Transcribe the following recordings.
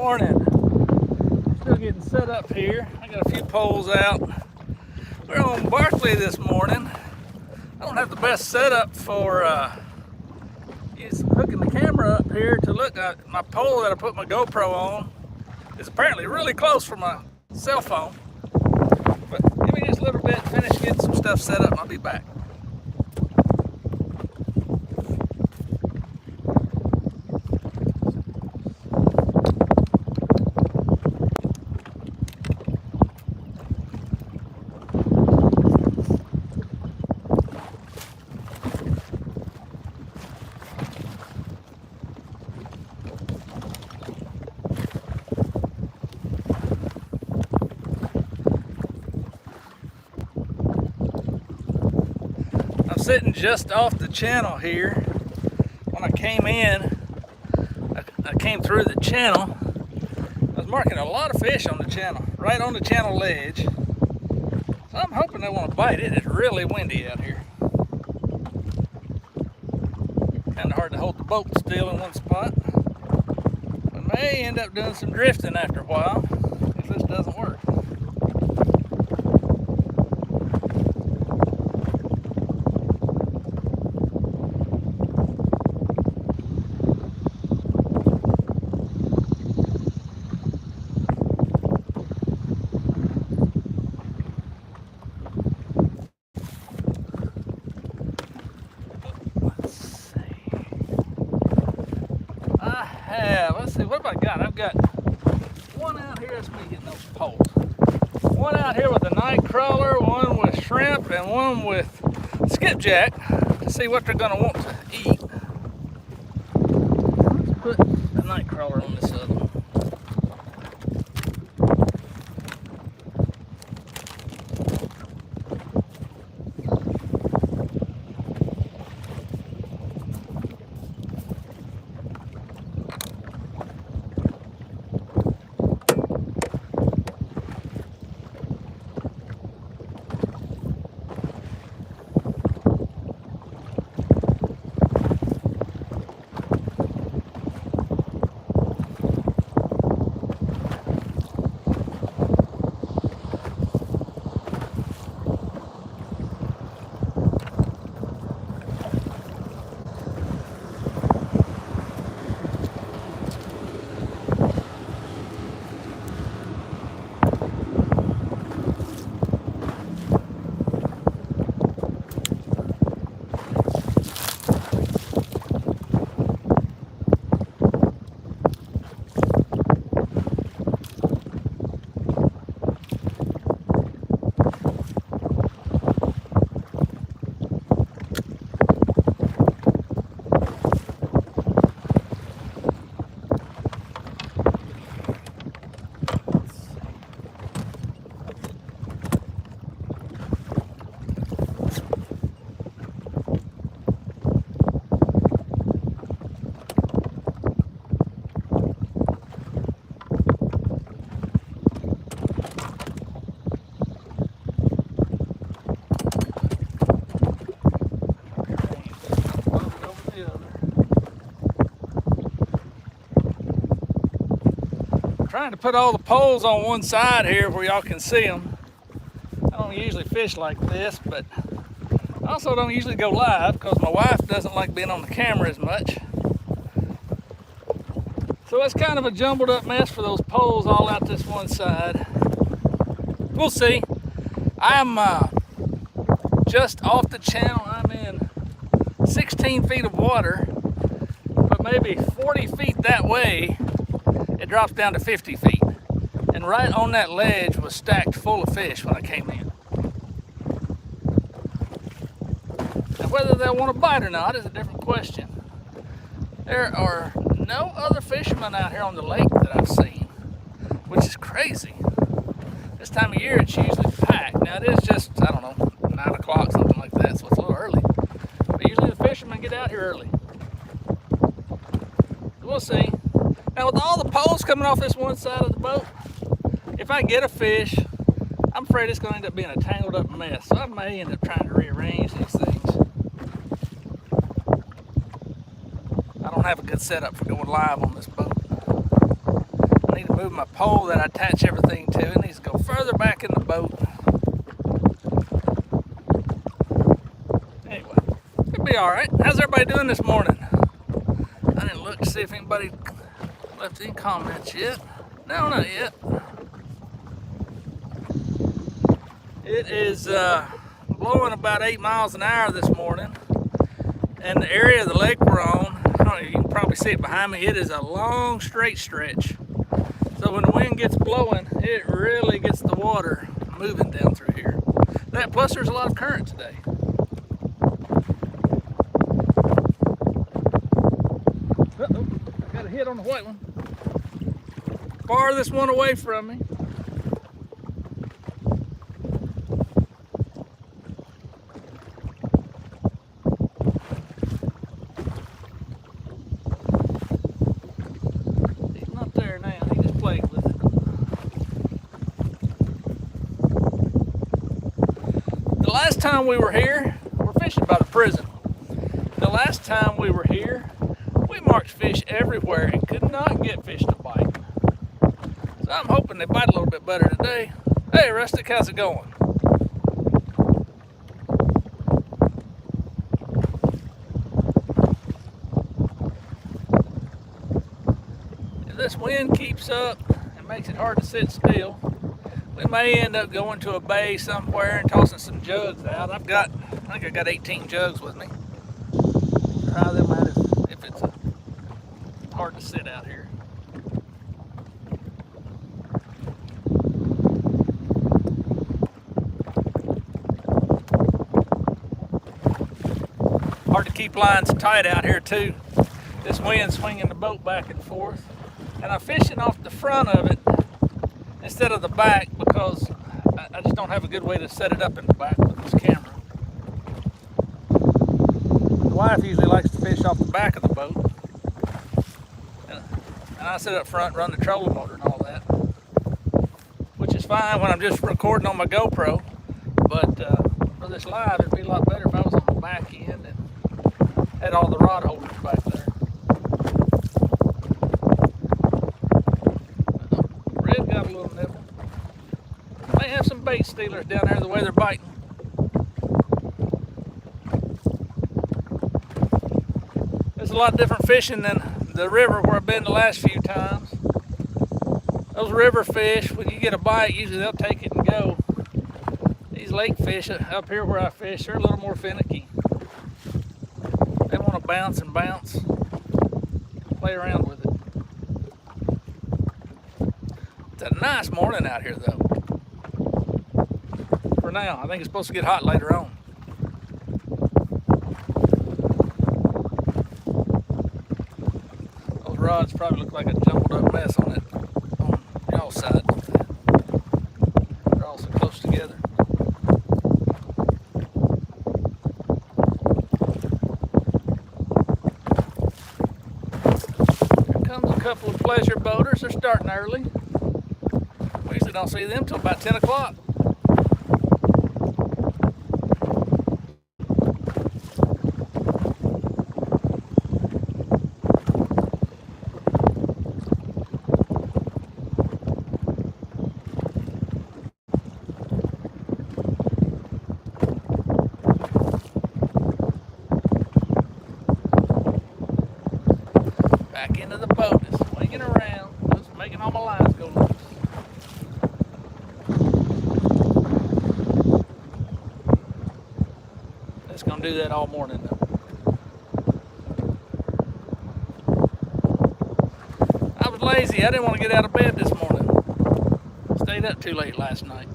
morning. Still getting set up here. I got a few poles out. We're on Barkley this morning. I don't have the best setup for hooking the camera up here to look at my pole that I put my GoPro on. It's apparently really close for my cell phone. But give me just a little bit, finish getting some stuff set up, and I'll be back. Sitting just off the channel here. When I came in, I came through the channel. I was marking a lot of fish on the channel, right on the channel ledge. So I'm hoping they want to bite. It is really windy out here. Kind of hard to hold the boat still in one spot. I may end up doing some drifting after a while if this doesn't work. Let's see, what have I got? I've got one out here. That's me getting those poles. One out here with a night crawler, one with shrimp, and one with skipjack to see what they're going to want to eat. Let's put the night crawler on this other one. Trying to put all the poles on one side here where y'all can see them. I don't usually fish like this, but I also don't usually go live because my wife doesn't like being on the camera as much. So it's kind of a jumbled up mess for those poles all out this one side. We'll see. I'm just off the channel. I'm in 16 feet of water, but maybe 40 feet that way it drops down to 50 feet. And right on that ledge was stacked full of fish when I came in. Now whether they'll want to bite or not is a different question. There are no other fishermen out here on the lake that I've seen, which is crazy. This time of year it's usually packed. Now it is just, I don't know, 9 o'clock, something like that, so it's a little early. But usually the fishermen get out here early. So we'll see. Now with all the poles coming off this one side of the boat, if I get a fish, I'm afraid it's going to end up being a tangled up mess. So I may end up trying to rearrange these things. I don't have a good setup for going live on this boat. need to move my pole that I attach everything to. It needs to go further back in the boat. Anyway, it'll be all right. How's everybody doing this morning? I didn't look to see if anybody left any comments yet. No, not yet. It is blowing about 8 miles an hour this morning, and the area of the lake we're on, I don't know, you can probably see it behind me, it is a long straight stretch. So when the wind gets blowing, it really gets the water moving down through here. That plus there's a lot of current today. Uh-oh, I got a hit on the white one. Farthest one away from me. He's not there now, he just played with it. The last time we were here, we're fishing by the prison. The last time we were here, we marked fish everywhere and could not get fish to bite. So I'm hoping they bite a little bit better today. Hey Rustic, how's it going? If this wind keeps up and makes it hard to sit still, we may end up going to a bay somewhere and tossing some jugs out. I think I got 18 jugs with me. Try them out if it's hard to sit out here. Hard to keep lines tight out here too. This wind swinging the boat back and forth. And I'm fishing off the front of it instead of the back because I just don't have a good way to set it up in the back with this camera. The wife usually likes to fish off the back of the boat. And I sit up front, run the trolling motor and all that. Which is fine when I'm just recording on my GoPro. But for this live, it'd be a lot better if I was on the back end and had all the rod holders back there. Red got a little nibble. May have some bait stealers down there the way they're biting. There's a lot of different fishing than the river where I've been the last few times. Those river fish, when you get a bite, usually they'll take it and go. These lake fish up here where I fish, they're a little more finicky. They want to bounce and bounce, play around with it. It's a nice morning out here though. For now, I think it's supposed to get hot later on. Those rods probably look like a jumbled up mess on y'all's side. They're all so close together. Couple of pleasure boaters. They're starting early. We usually don't see them till about 10 o'clock. Back into the boat. Swinging around, just making all my lines go loose. It's gonna do that all morning though. I was lazy. I didn't want to get out of bed this morning. Stayed up too late last night.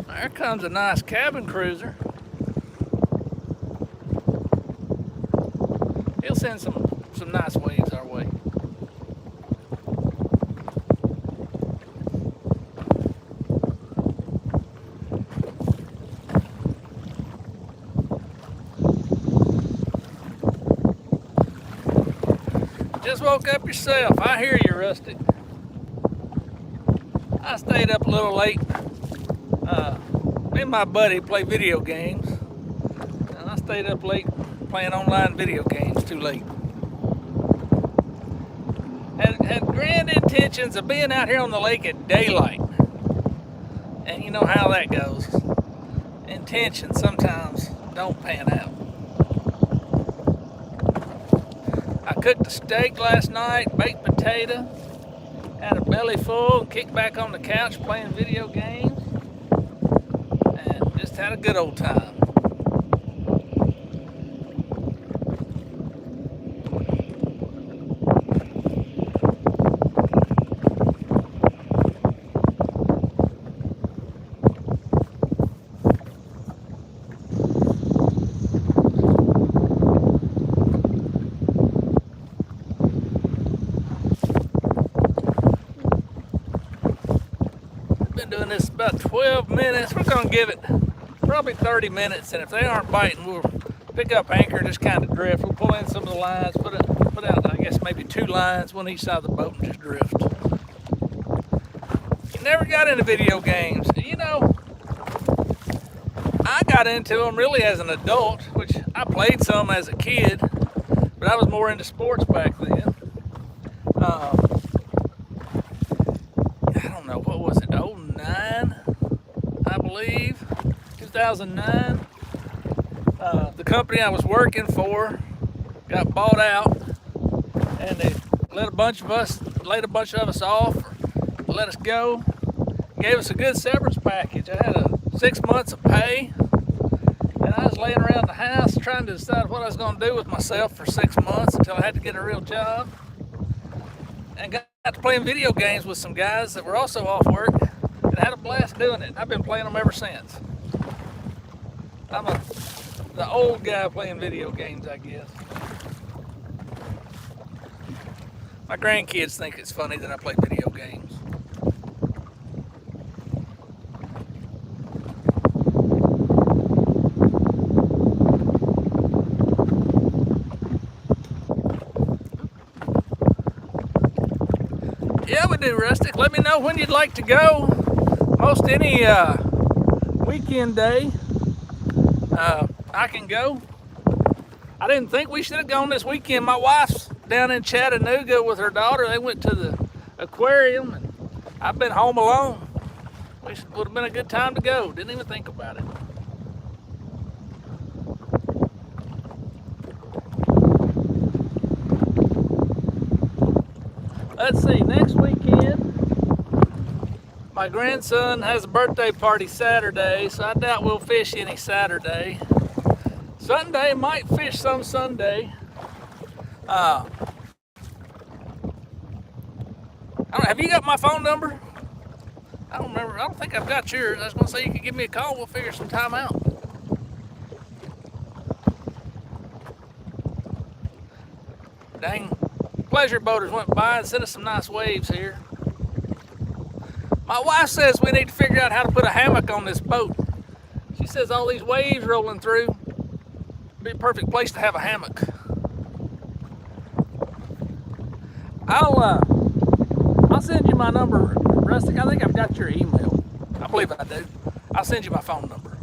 There comes a nice cabin cruiser. He'll send some nice waves our way. Just woke up yourself. I hear you, Rustic. I stayed up a little late. Me and my buddy play video games. stayed up late playing online video games too late. Had grand intentions of being out here on the lake at daylight. And you know how that goes. Intentions sometimes don't pan out. I cooked a steak last night, baked potato, had a belly full, and kicked back on the couch playing video games, and just had a good old time. Been doing this about 12 minutes. We're gonna give it probably 30 minutes, and if they aren't biting, we'll pick up anchor, just kind of drift. We'll pull in some of the lines, put out, I guess, maybe 2 lines, one each side of the boat, and just drift. You never got into video games. You know, I got into them really as an adult, which I played some as a kid, but I was more into sports back then. I don't know, what was it, 09, I believe, 2009. The company I was working for got bought out, and they laid a bunch of us off, or let us go. Gave us a good severance package. I had 6 months of pay, and I was laying around the house trying to decide what I was going to do with myself for 6 months until I had to get a real job. And got to playing video games with some guys that were also off work, and had a blast doing it. I've been playing them ever since. I'm the old guy playing video games, I guess. My grandkids think it's funny that I play video games. Yeah, we do, Rustic. Let me know when you'd like to go. Most any weekend day, I can go. I didn't think we should have gone this weekend. My wife's down in Chattanooga with her daughter. They went to the aquarium, and I've been home alone. It would have been a good time to go. Didn't even think about it. Let's see, next weekend, my grandson has a birthday party Saturday, so I doubt we'll fish any Saturday. Sunday, might fish some Sunday. I don't know, have you got my phone number? I don't remember. I don't think I've got yours. I was going to say you could give me a call. We'll figure some time out. Dang. Pleasure boaters went by and sent us some nice waves here. My wife says we need to figure out how to put a hammock on this boat. She says all these waves rolling through would be a perfect place to have a hammock. I'll send you my number, Rustic. I think I've got your email. I believe I do. I'll send you my phone number.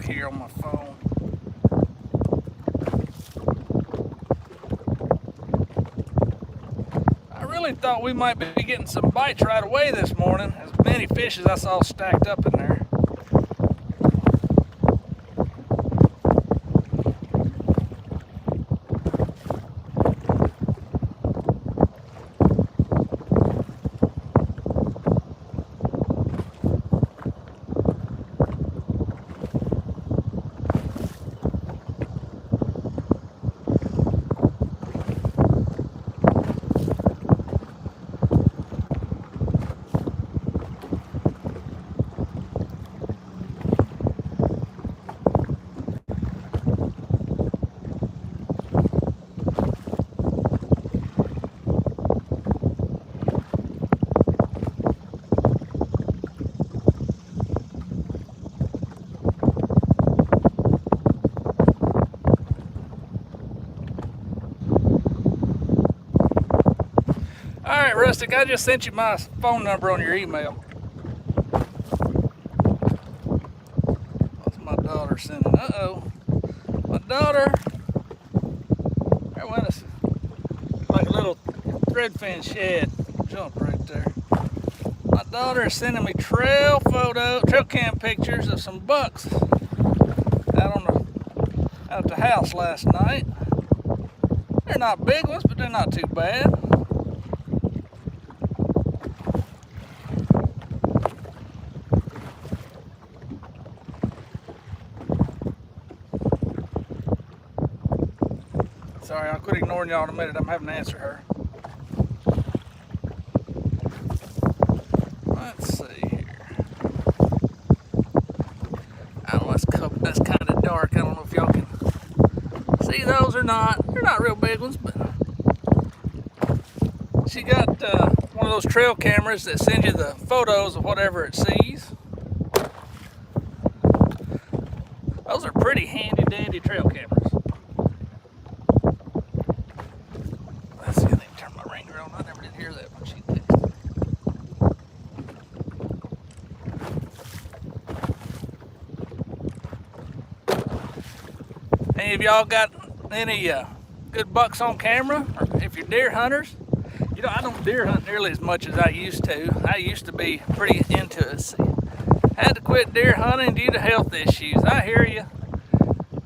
Here on my phone. I really thought we might be getting some bites right away this morning. As many fish as I saw stacked up in there. Rustic, I just sent you my phone number on your email. What's my daughter sending? Uh-oh. My daughter. There went us like a little threadfin shed jump right there. My daughter is sending me trail cam pictures of some bucks out at the house last night. They're not big ones, but they're not too bad. Sorry, I'll quit ignoring y'all in a minute. I'm having to answer her. Let's see here. I don't know, that's kind of dark. I don't know if y'all can see those or not. They're not real big ones, but she got one of those trail cameras that send you the photos of whatever it sees. Those are pretty handy dandy trail cameras. Let's see, I need to turn my ringer on. I never did hear that when she texted. Any of y'all got any good bucks on camera? Or if you're deer hunters? You know, I don't deer hunt nearly as much as I used to. I used to be pretty into it. Had to quit deer hunting due to health issues. I hear you.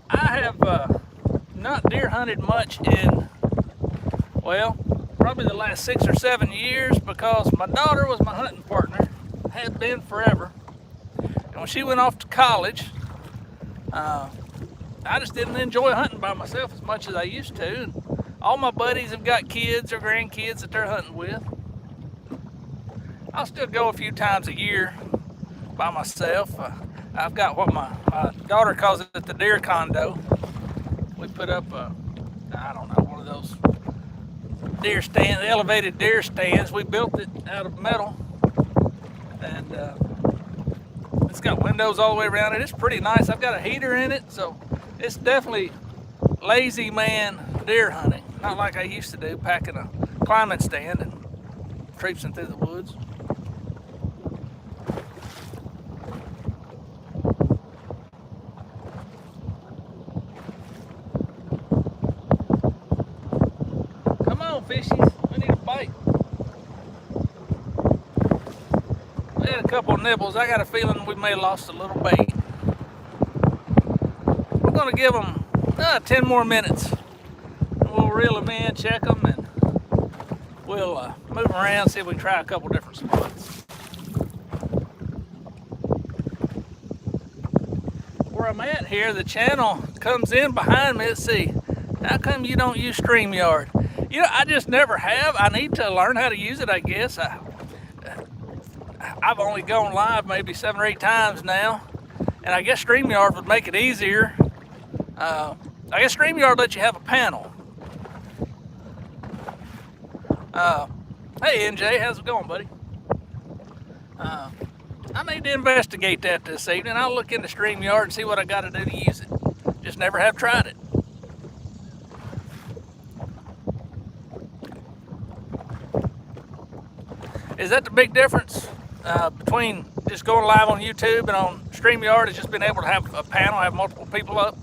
I have not deer hunted much in, well, probably the last 6 or 7 years because my daughter was my hunting partner. Had been forever. And when she went off to college, I just didn't enjoy hunting by myself as much as I used to. And all my buddies have got kids or grandkids that they're hunting with. I'll still go a few times a year by myself. I've got what my daughter calls it the deer condo. We put up I don't know, one of those deer stands, elevated deer stands. We built it out of metal, and it's got windows all the way around it. It's pretty nice. I've got a heater in it, so it's definitely lazy man deer hunting. Not like I used to do, packing a climbing stand and traipsing through the woods. Fishies, we need a bite. We had a couple of nibbles. I got a feeling we may have lost a little bait. We're going to give them 10 more minutes. We'll reel them in, check them, and we'll move them around, see if we can try a couple different spots. Where I'm at here, the channel comes in behind me. Let's see. How come you don't use StreamYard? You know, I just never have. I need to learn how to use it, I guess. I've only gone live maybe 7 or 8 times now, and I guess StreamYard would make it easier. I guess StreamYard lets you have a panel. Hey NJ, how's it going, buddy? I need to investigate that this evening. I'll look into StreamYard and see what I got to do to use it. Just never have tried it. Is that the big difference between just going live on YouTube and on StreamYard? Is just being able to have a panel, have multiple people up?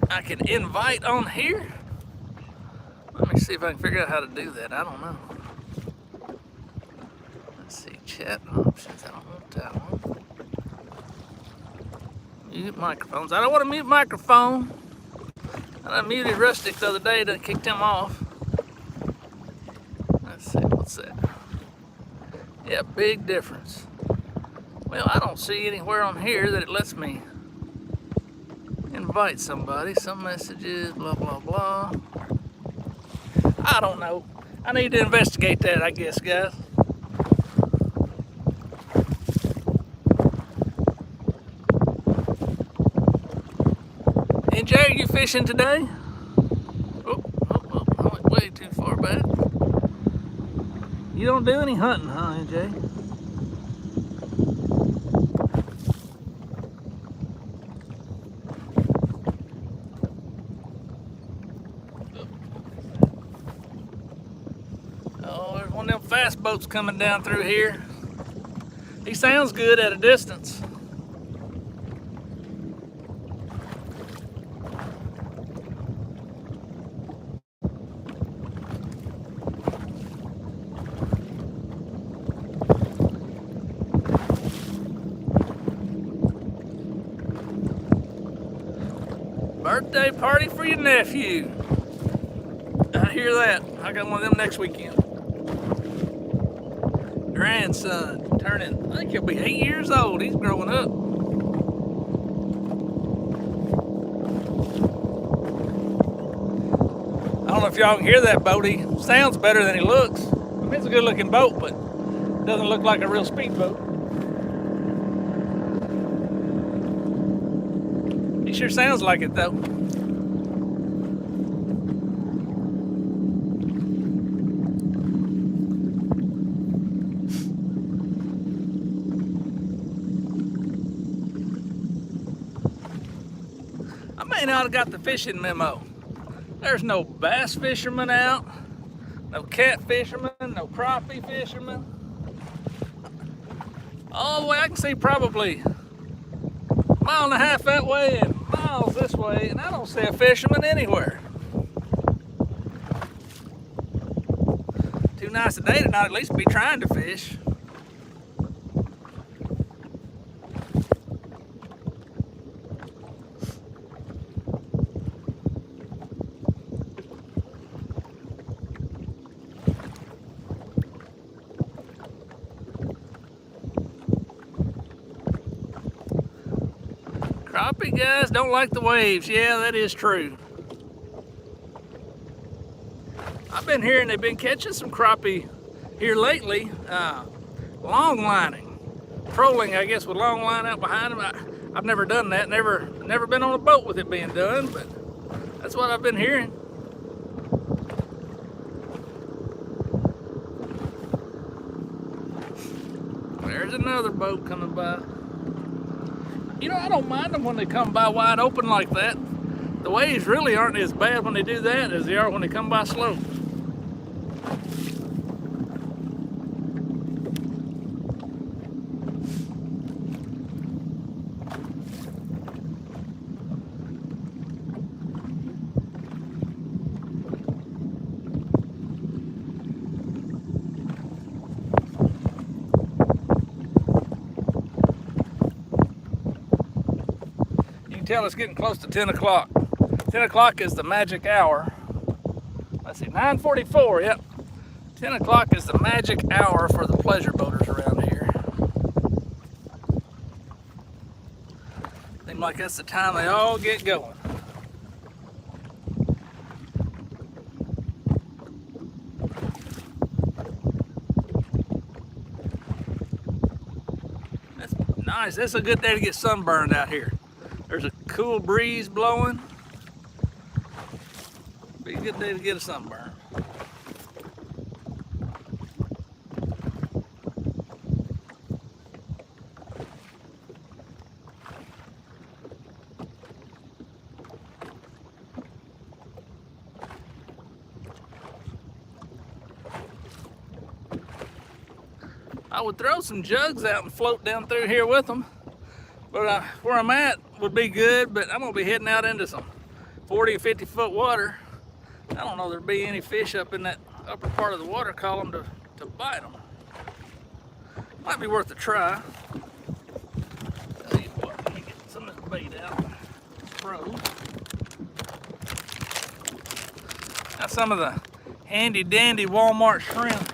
I can invite on here. Let me see if I can figure out how to do that. I don't know. Let's see, chat options. I don't want that one. Mute microphones. I don't want to mute microphone. I muted Rustic the other day that kicked him off. Let's see, what's that? Yeah, big difference. Well, I don't see anywhere on here that it lets me invite somebody. Some messages, blah, blah, blah. I don't know. I need to investigate that, I guess, guys. NJ, are you fishing today? Oh, I went way too far back. You don't do any hunting, huh, NJ? bass boats coming down through here. He sounds good at a distance. Birthday party for your nephew. I hear that. I got one of them next weekend. Grandson turning, I think he'll be 8 years old. He's growing up. I don't know if y'all can hear that boat. He sounds better than he looks. I mean, it's a good looking boat, but it doesn't look like a real speedboat. He sure sounds like it though. I may not have got the fishing memo. There's no bass fishermen out, no cat fishermen, no crappie fishermen. All the way I can see probably a mile and a half that way and miles this way, and I don't see a fisherman anywhere. Too nice a day to not at least be trying to fish. Crappie guys don't like the waves. Yeah, that is true. I've been hearing they've been catching some crappie here lately. Long lining, trolling, I guess, with long line out behind them. I've never done that. Never been on a boat with it being done, but that's what I've been hearing. There's another boat coming by. You know, I don't mind them when they come by wide open like that. The waves really aren't as bad when they do that as they are when they come by slow. Tell it's getting close to 10 o'clock. 10 o'clock is the magic hour. Let's see, 9:44, yep. 10 o'clock is the magic hour for the pleasure boaters around here. Seems like that's the time they all get going. That's nice. That's a good day to get sunburned out here. There's a cool breeze blowing. Be a good day to get a sunburn. I would throw some jugs out and float down through here with them. But where I'm at would be good, but I'm gonna be heading out into some 40 or 50 foot water. I don't know there'd be any fish up in that upper part of the water column to bite them. Might be worth a try. Tell you what, let me get some of this bait out. Froze. Got some of the handy dandy Walmart shrimp.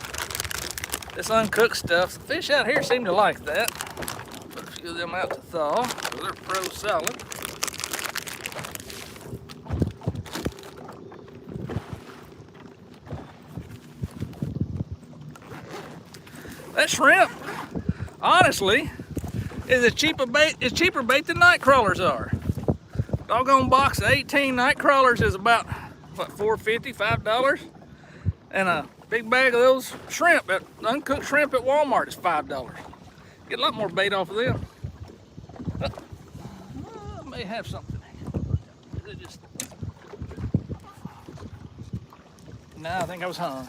This uncooked stuff. The fish out here seem to like that. Put a few of them out to thaw, so they're froze solid. That shrimp, honestly, is cheaper bait than night crawlers are. Doggone box of 18 night crawlers is about, what, $4.50, $5? And a big bag of those shrimp, uncooked shrimp at Walmart is $5. Get a lot more bait off of them. I may have something. No, I think I was hung.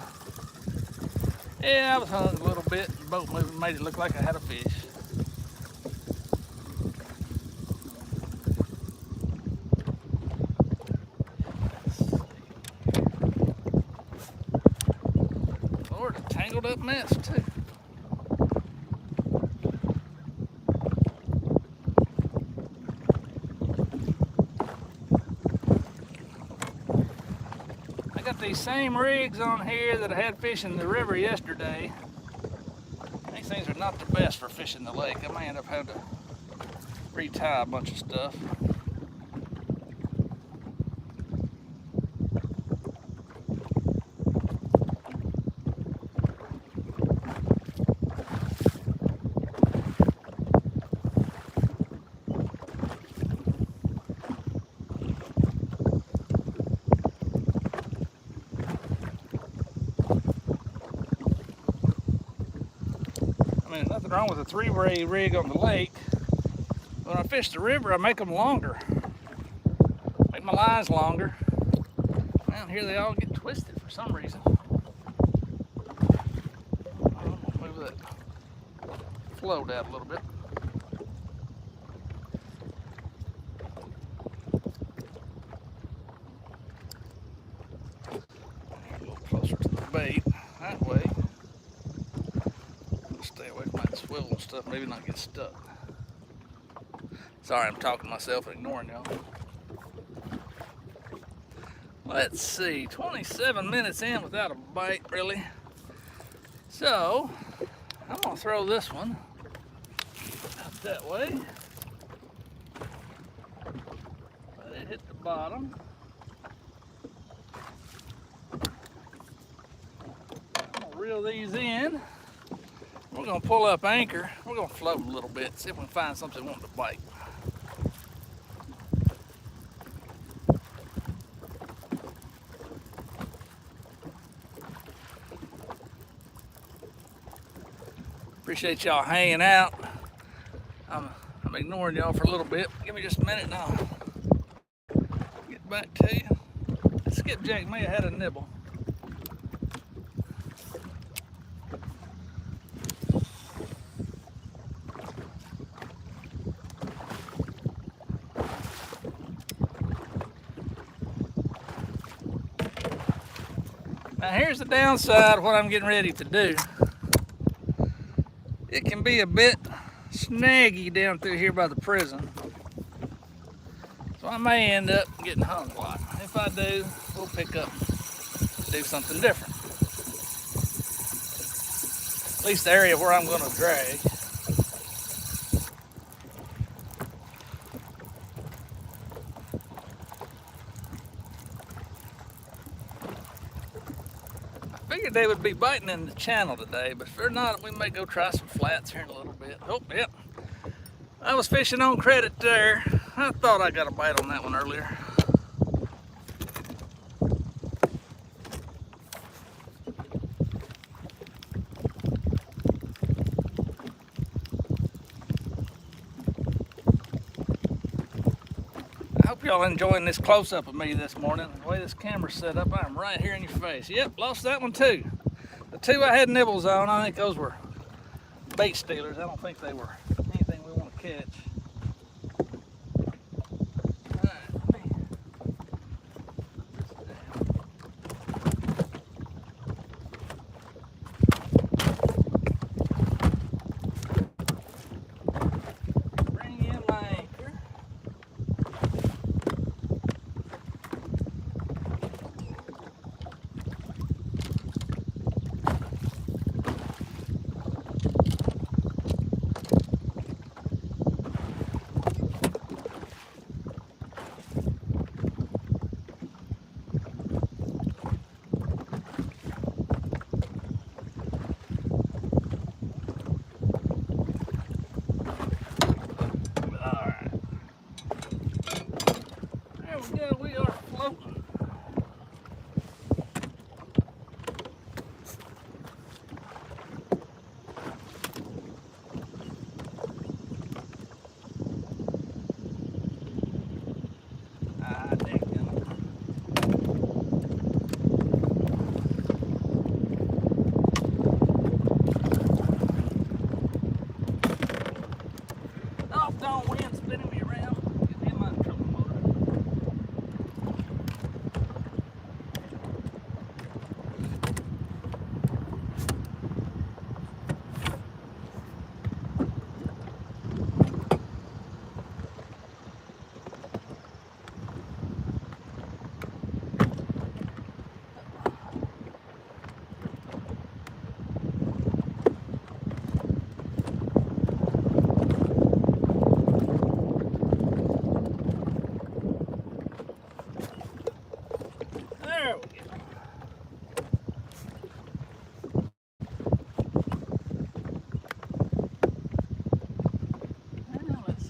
Yeah, I was hunting a little bit. The boat moving made it look like I had a fish. Lord, a tangled up mess too. I got these same rigs on here that I had fishing the river yesterday. These things are not the best for fishing the lake. I may end up having to retie a bunch of stuff. I mean, nothing wrong with a 3-ray rig on the lake. When I fish the river, I make them longer. Make my lines longer. Man, here they all get twisted for some reason. I'm gonna move that float out a little bit. A little closer to the bait. That way. Stay away from that swivel and stuff, maybe not get stuck. Sorry, I'm talking to myself and ignoring y'all. Let's see, 27 minutes in without a bite, really. So, I'm gonna throw this one out that way. Let it hit the bottom. I'm gonna reel these in. We're gonna pull up anchor. We're gonna float a little bit, see if we can find something wanting to bite. Appreciate y'all hanging out. I'm ignoring y'all for a little bit. Give me just a minute and I'll get back to you. Skipjack may have had a nibble. Now here's the downside of what I'm getting ready to do. It can be a bit snaggy down through here by the prison. So I may end up getting hung a lot. If I do, we'll pick up, do something different. At least the area where I'm gonna drag. Figured they would be biting in the channel today, but if they're not, we may go try some flats here in a little bit. Oh, yep. I was fishing on credit there. I thought I got a bite on that one earlier. I hope y'all enjoying this close-up of me this morning. The way this camera's set up, I'm right here in your face. Yep, lost that one too. The two I had nibbles on, I think those were bait stealers. I don't think they were anything we want to catch.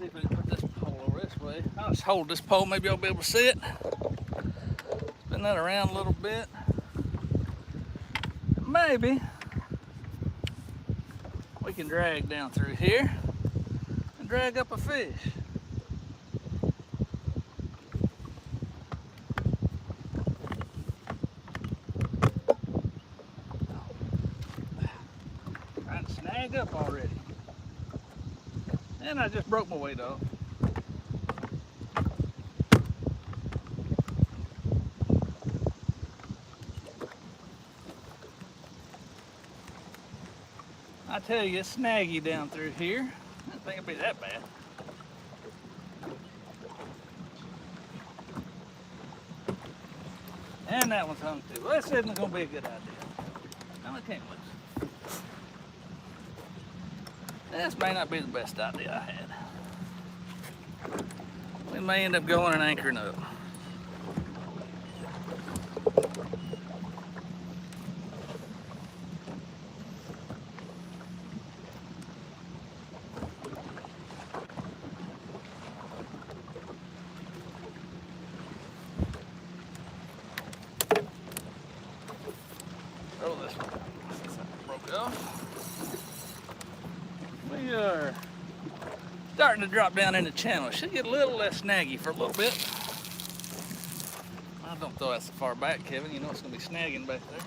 see if we can put this pole over this way. I'll just hold this pole, maybe I'll be able to see it. Spin that around a little bit. Maybe we can drag down through here and drag up a fish. Trying to snag up already. And I just broke my weight off. I tell you, it's snaggy down through here. I didn't think it'd be that bad. And that one's hung too. Well, this isn't going to be a good idea. No, it can't lose. This may not be the best idea I had. We may end up going and anchoring up. Throw this one. Since that broke off. We are starting to drop down in the channel. It should get a little less snaggy for a little bit. I don't throw that so far back, Kevin. You know it's going to be snagging back there.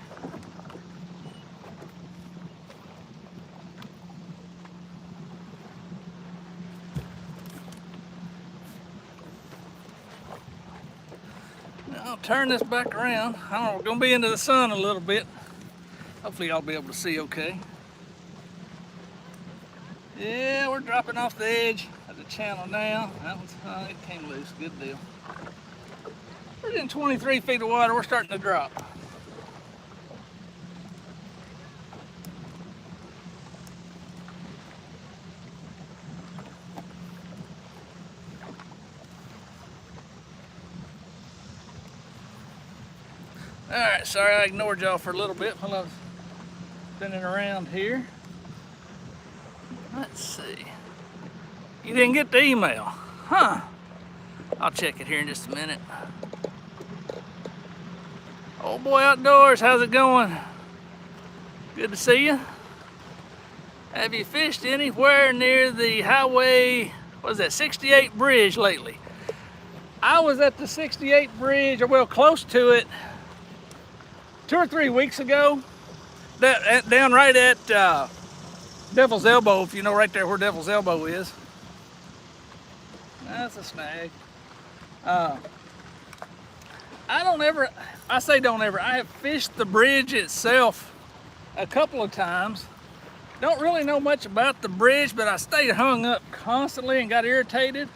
Now I'll turn this back around. I don't know, we're going to be into the sun a little bit. Hopefully y'all be able to see okay. Yeah, we're dropping off the edge of the channel now. That one's, it came loose, good deal. We're in 23 feet of water, we're starting to drop. Alright, sorry I ignored y'all for a little bit while I was spinning around here. Let's see. You didn't get the email, huh? I'll check it here in just a minute. Old Boy Outdoors, how's it going? Good to see you. Have you fished anywhere near the highway, what is that, 68 bridge lately? I was at the 68 bridge, or well, close to it, 2 or 3 weeks ago. Down right at Devil's Elbow, if you know right there where Devil's Elbow is. That's a snag. I have fished the bridge itself a couple of times. Don't really know much about the bridge, but I stayed hung up constantly and got irritated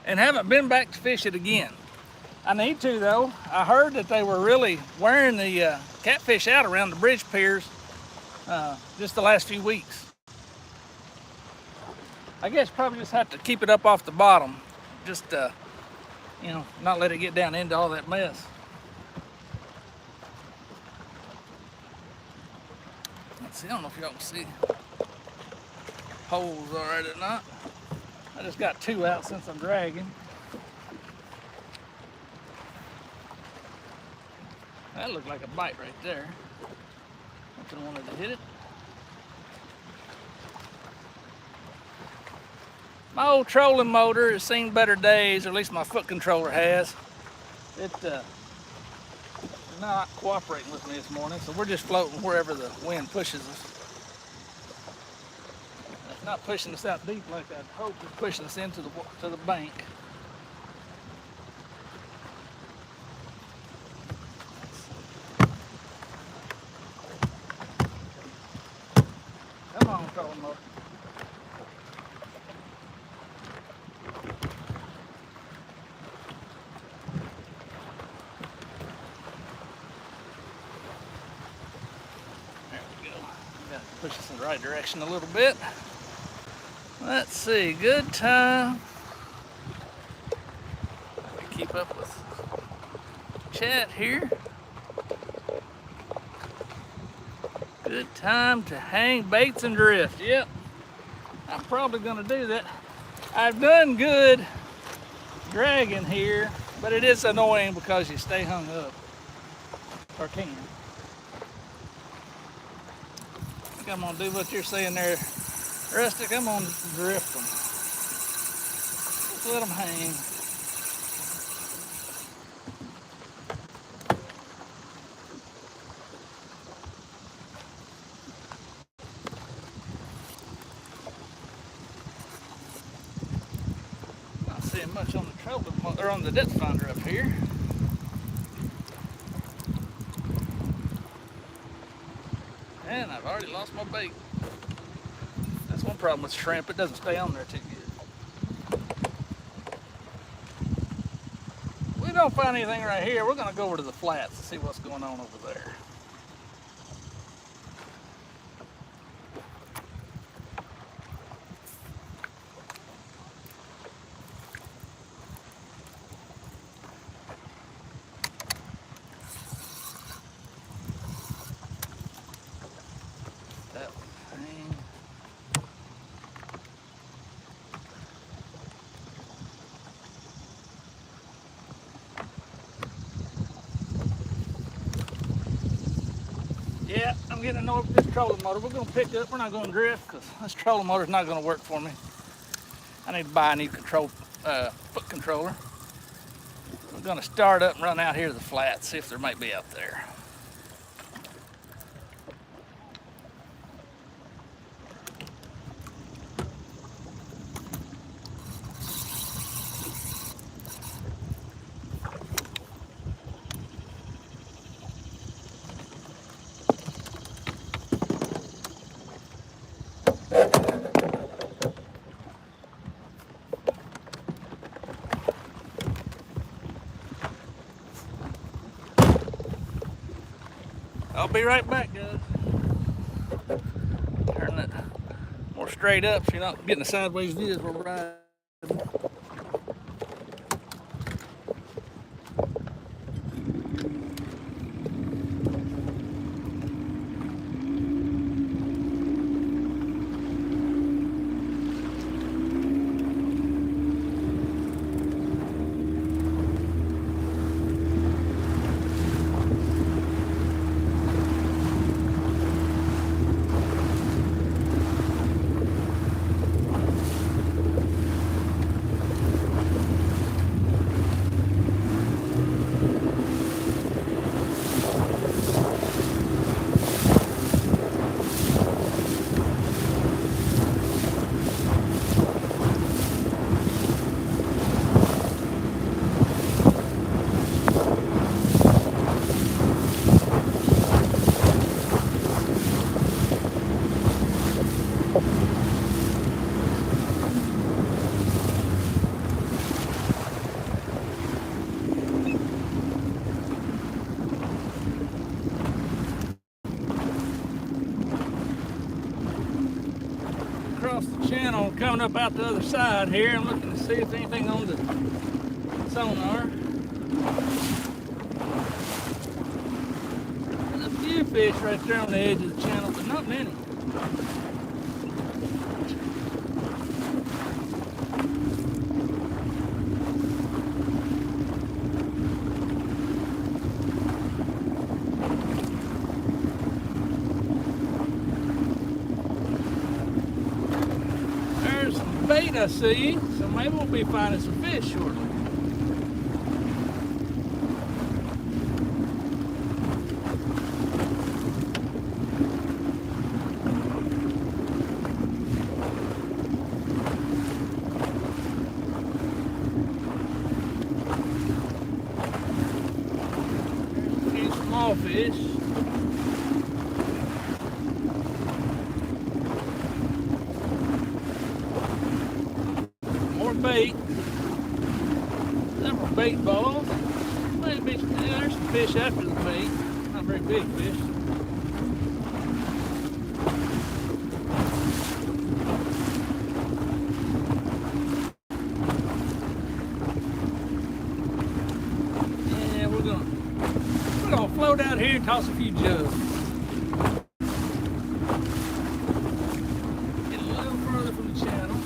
and haven't been back to fish it again. I need to though. I heard that they were really wearing the catfish out around the bridge piers just the last few weeks. I guess probably just have to keep it up off the bottom. Just, you know, not let it get down into all that mess. Let's see, I don't know if y'all can see holes all right or not. I just got 2 out since I'm dragging. That looked like a bite right there. Something wanted to hit it. My old trolling motor has seen better days, or at least my foot controller has. It is not cooperating with me this morning, so we're just floating wherever the wind pushes us. It's not pushing us out deep like I'd hoped. It's pushing us into the bank. Come on, trolling motor. Push us in the right direction a little bit. Let's see, good time. Keep up with chat here. Good time to hang baits and drift. Yep, I'm probably gonna do that. I've done good dragging here, but it is annoying because you stay hung up, or can. I think I'm gonna do what you're saying there, Rustic. I'm gonna drift them. Just let them hang. Not seeing much on the trolling or on the depth finder up here. And I've already lost my bait. That's one problem with shrimp, it doesn't stay on there too good. If we don't find anything right here, we're gonna go over to the flats and see what's going on over there. That thing. Yeah, I'm getting annoyed with this trolling motor. We're gonna pick up, we're not gonna drift because this trolling motor's not gonna work for me. I need to buy a new foot controller. We're gonna start up and run out here to the flats, see if there might be out there. I'll be right back, guys. Turn it more straight up so you're not getting a sideways view as we're riding. Across the channel, coming up out the other side here. I'm looking to see if there's anything on the sonar. There's a few fish right there on the edge of the channel, but not many. Bait I see, so maybe we'll be finding some fish shortly. There's a few small fish. Bait, several bait balls. Maybe yeah, there's some fish after the bait. Not very big fish. Yeah, we're gonna float out here and toss a few jugs. Get a little further from the channel.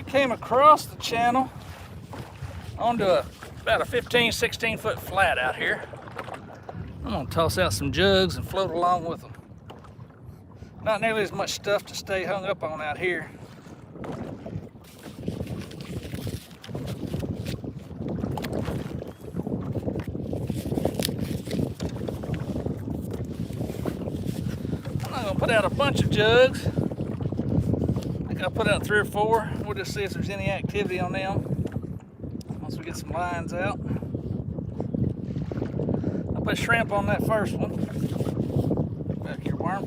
we came across the channel onto about a 15, 16 foot flat out here. I'm gonna toss out some jugs and float along with them. Not nearly as much stuff to stay hung up on out here. I'm gonna put out a bunch of jugs. I think I'll put out 3 or 4. We'll just see if there's any activity on them once we get some lines out. I'll put shrimp on that first one. Back here, worm.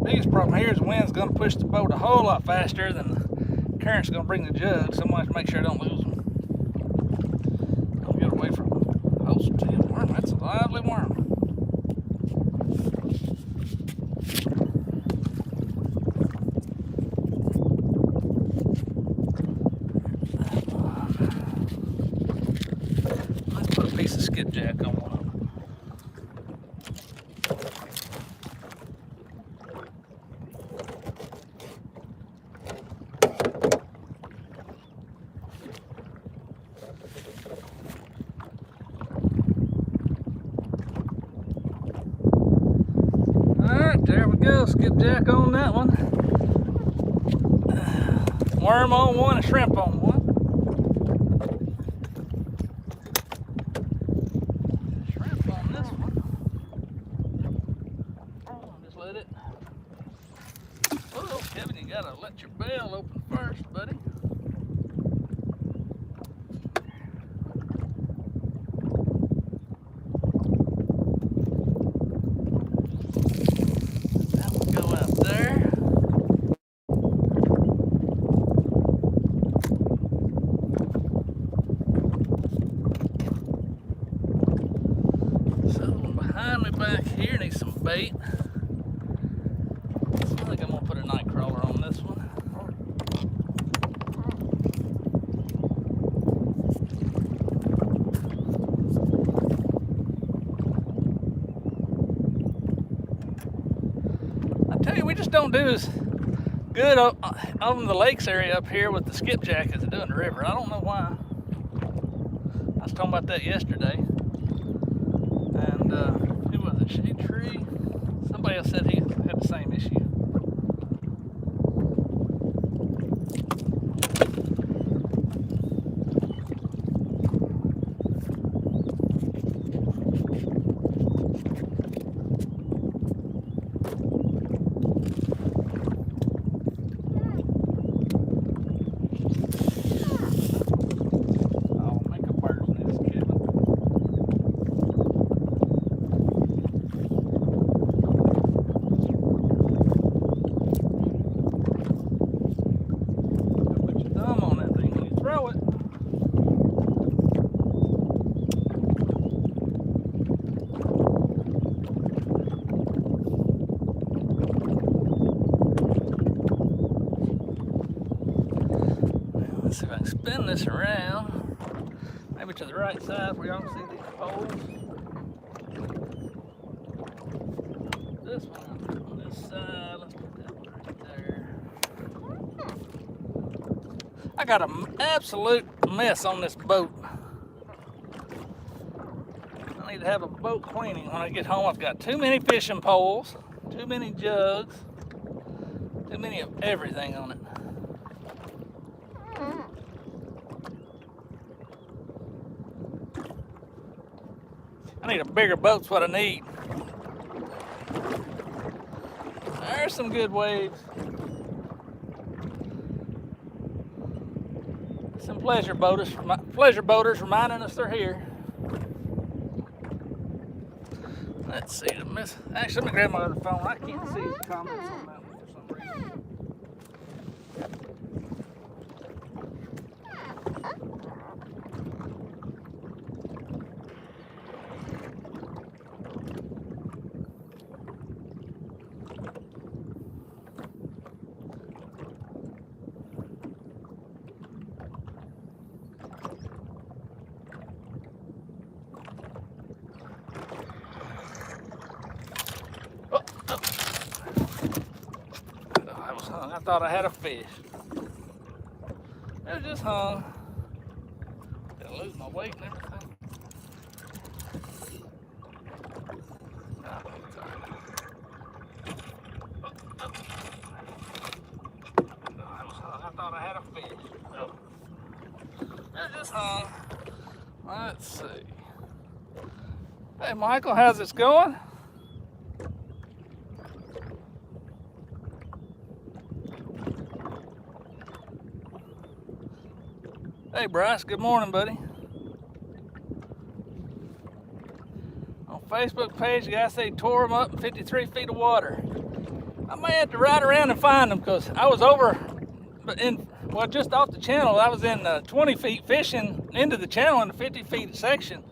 Biggest problem here is the wind's going to push the boat a whole lot faster than the current's going to bring the jugs, so I'm going to have to make sure I don't lose them. Don't get away from them. Oh, damn worm, that's a lively worm. Let's put a piece of skipjack on one of them. There we go, skipjack on that one. Worm on one, a shrimp on one. Shrimp on this one. Just let it. Oh, Kevin, you gotta let your bell open first, buddy. Back here needs some bait. So I think I'm gonna put a night crawler on this one. I tell you, we just don't do as good on the lakes area up here with the skipjack as they do in the river. I don't know why. I was talking about that yesterday, and shade tree. Somebody else said he had the same issue. Let's see if I can spin this around, maybe to the right side where y'all can see these poles. This one on this side, let's put that one right there. I got an absolute mess on this boat. I need to have a boat cleaning when I get home. I've got too many fishing poles, too many jugs, too many of everything on it. I need a bigger boat's what I need. There's some good waves. Some pleasure boaters reminding us they're here. Let's see. Actually, let me grab my other phone. I can't see the comments on that one for some reason. thought I had a fish. It was just hung. Didn't lose my weight and everything. I thought I had a fish. Oh. It just hung. Let's see. Hey Michael, how's it going? Hey Bryce, good morning, buddy. On Facebook page, the guy said he tore them up in 53 feet of water. I may have to ride around and find them because I was over just off the channel. I was in 20 feet fishing into the channel in the 50 feet section,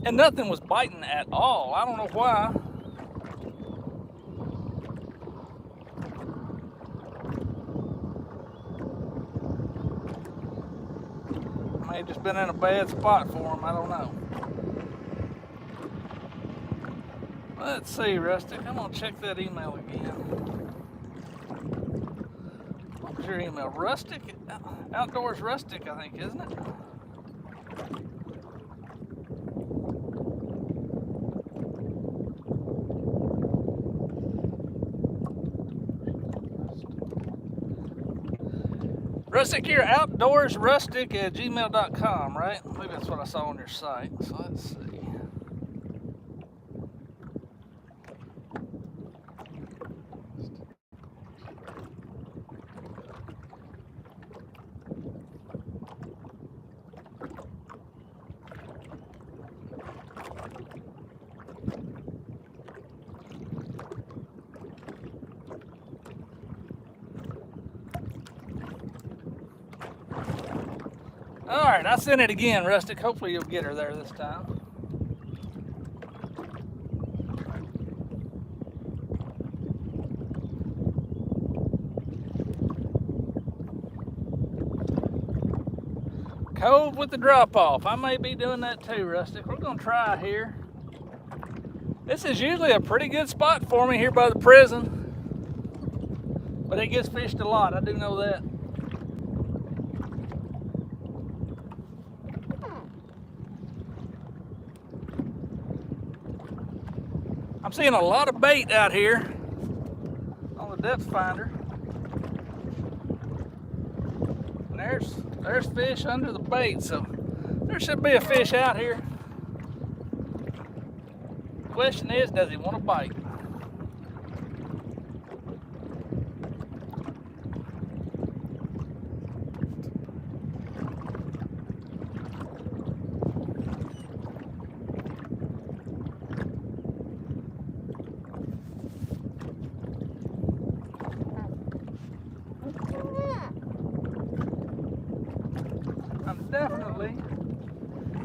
and nothing was biting at all. I don't know why. I may have just been in a bad spot for them. I don't know. Let's see, Rustic. I'm gonna check that email again. What was your email? Rustic? Outdoors Rustic, I think, isn't it? Rustic, you're outdoorsrustic@gmail.com, right? Maybe that's what I saw on your site. So let's see. All right, I sent it again, Rustic. Hopefully you'll get her there this time. Cove with the drop-off. I may be doing that too, Rustic. We're gonna try here. This is usually a pretty good spot for me here by the prison, but it gets fished a lot. I do know that. I'm seeing a lot of bait out here on the depth finder. And there's fish under the bait, so there should be a fish out here. The question is, does he want to bite? Definitely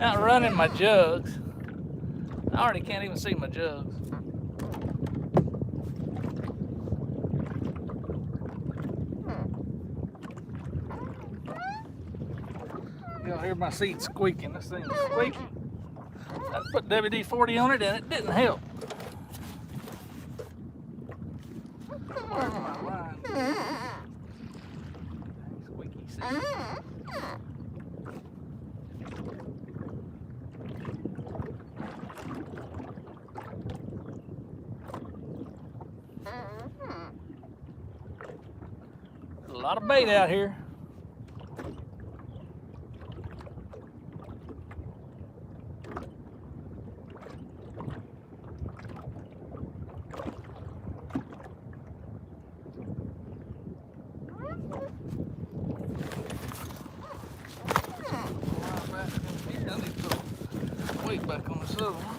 outrunning my jugs. I already can't even see my jugs. You'll hear my seat squeaking. This thing's squeaky. I put WD-40 on it and it didn't help. Where's my line? Squeaky seat. A lot of bait out here. I need to put weight back on this other one.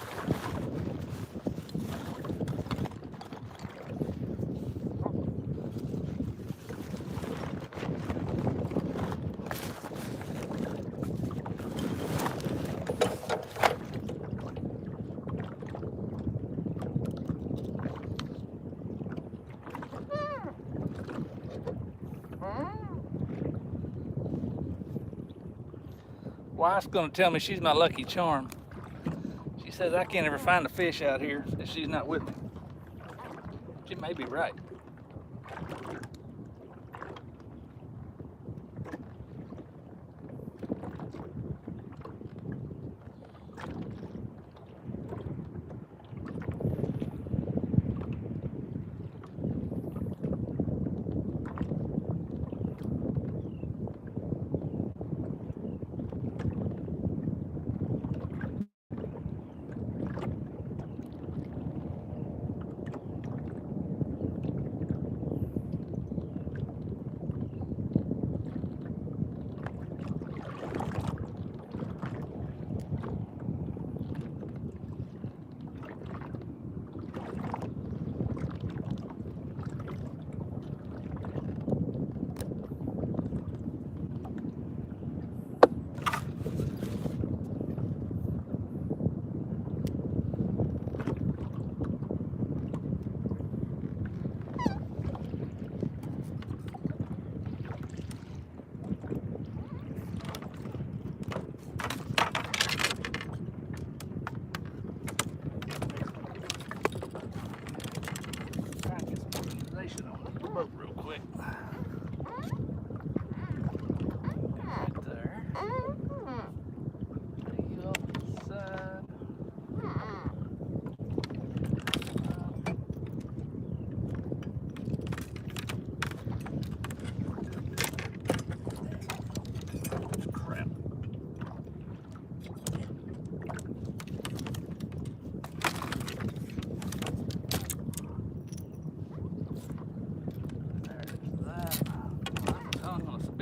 Wife's gonna tell me she's my lucky charm. She says I can't ever find a fish out here if she's not with me. She may be right.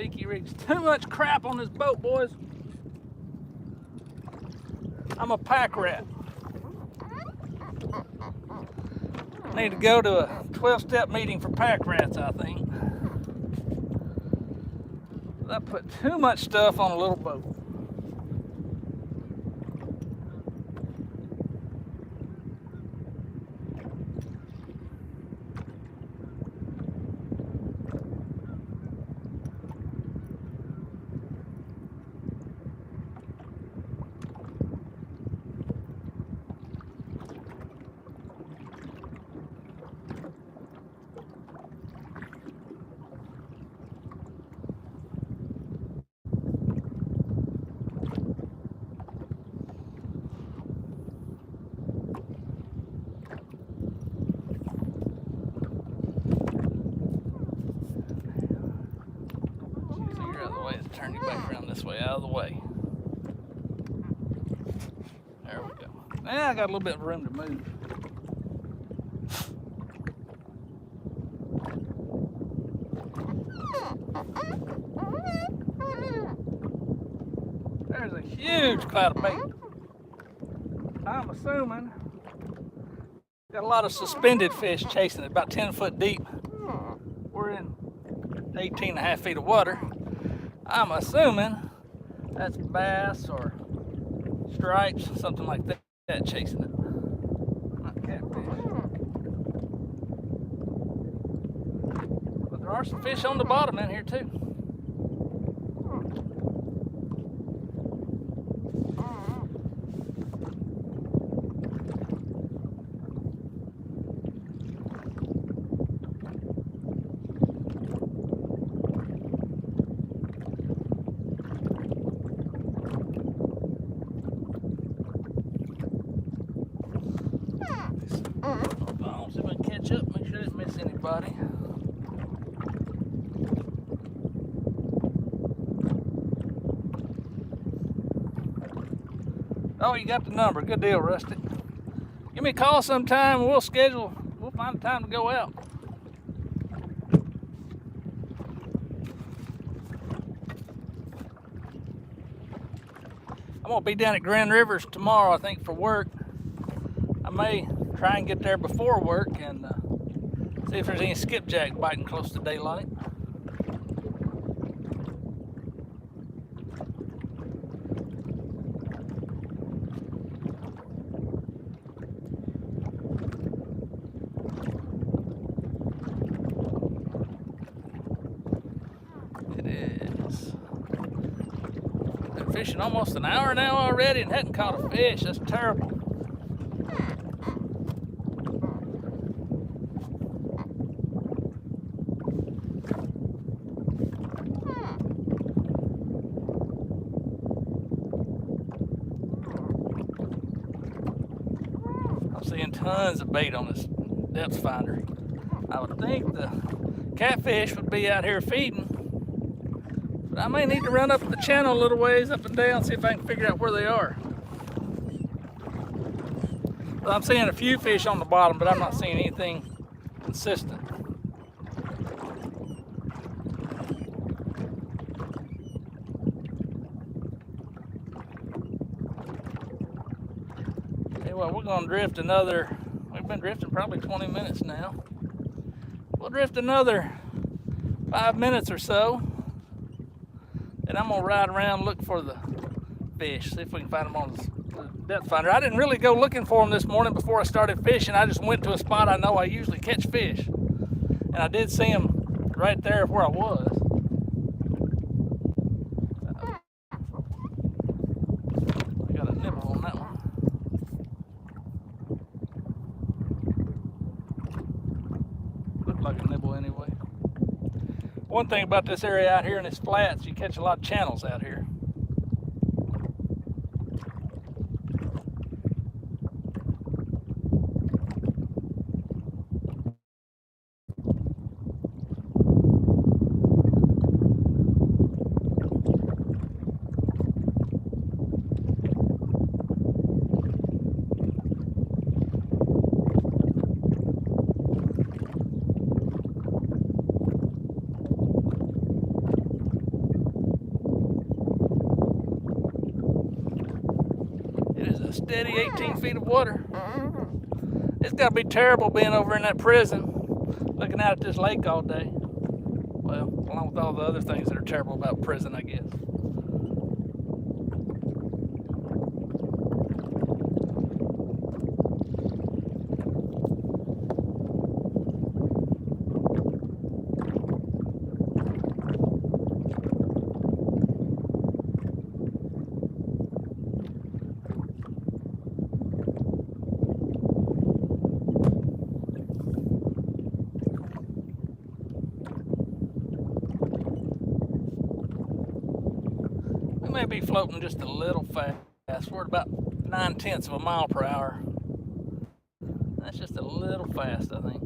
beaky rigs. Too much crap on this boat, boys. I'm a pack rat. Need to go to a 12-step meeting for pack rats, I think. I put too much stuff on a little boat. Turn you back around this way, out of the way. There we go. Now I got a little bit of room to move. There's a huge cloud of bait. I'm assuming got a lot of suspended fish chasing it, about 10 foot deep. We're in 18.5 feet of water. I'm assuming that's bass or stripes, something like that chasing it. Not catfish. But there are some fish on the bottom in here too. See if I can catch up, make sure I didn't miss anybody. Oh, you got the number. Good deal, Rusty. Give me a call sometime and we'll find a time to go out. I'm gonna be down at Grand Rivers tomorrow, I think, for work. I may try and get there before work and see if there's any skipjack biting close to daylight. It is. Been fishing almost an hour now already and hadn't caught a fish. That's terrible. Seeing tons of bait on this depth finder. I would think the catfish would be out here feeding, but I may need to run up the channel a little ways up and down, see if I can figure out where they are. But I'm seeing a few fish on the bottom, but I'm not seeing anything consistent. Well, we're going to drift another, we've been drifting probably 20 minutes now. We'll drift another 5 minutes or so, and I'm going to ride around and look for the fish, see if we can find them on the depth finder. I didn't really go looking for them this morning before I started fishing. I just went to a spot I know I usually catch fish, and I did see them right there where I was. I got a nibble on that one. Like a nibble anyway. One thing about this area out here in its flats, you catch a lot of channels out here. steady 18 feet of water. It's got to be terrible being over in that prison, looking out at this lake all day. Well, along with all the other things that are terrible about prison, I guess. We may be floating just a little fast. We're at about 9/10 of a mile per hour. That's just a little fast, I think.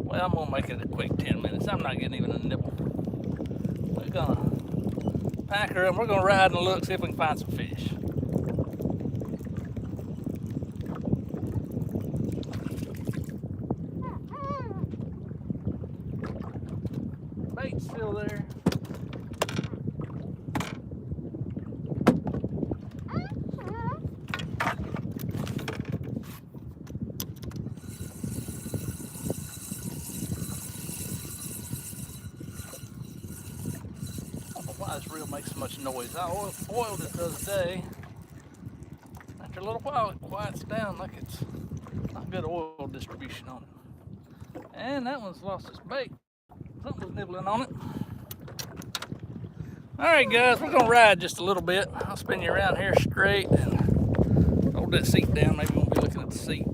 Well, I'm gonna make it a quick 10 minutes. I'm not getting even a nibble. We're gonna pack her up. We're gonna ride and look, see if we can find some fish. Bait's still there. Why this reel makes so much noise. I oiled it the other day. After a little while it quiets down like it's not good oil distribution on it. And that one's lost its bait. Something was nibbling on it. Alright guys, we're gonna ride just a little bit. I'll spin you around here straight and hold that seat down. Maybe we won't be looking at the seat.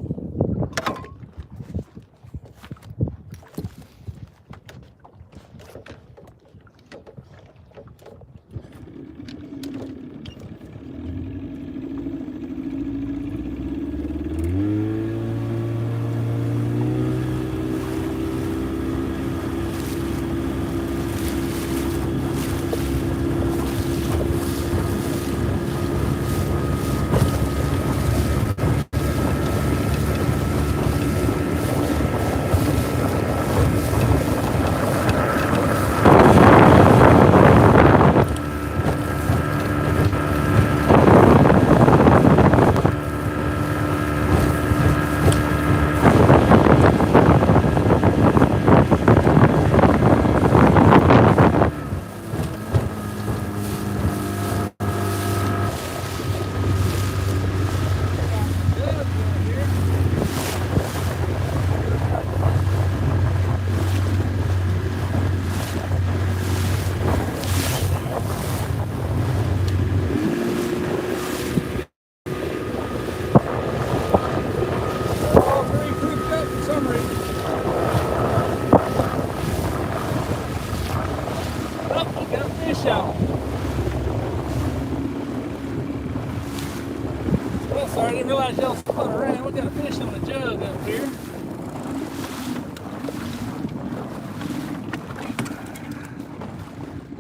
Well, sorry, I didn't realize y'all spun around. We got a fish on the jug up here.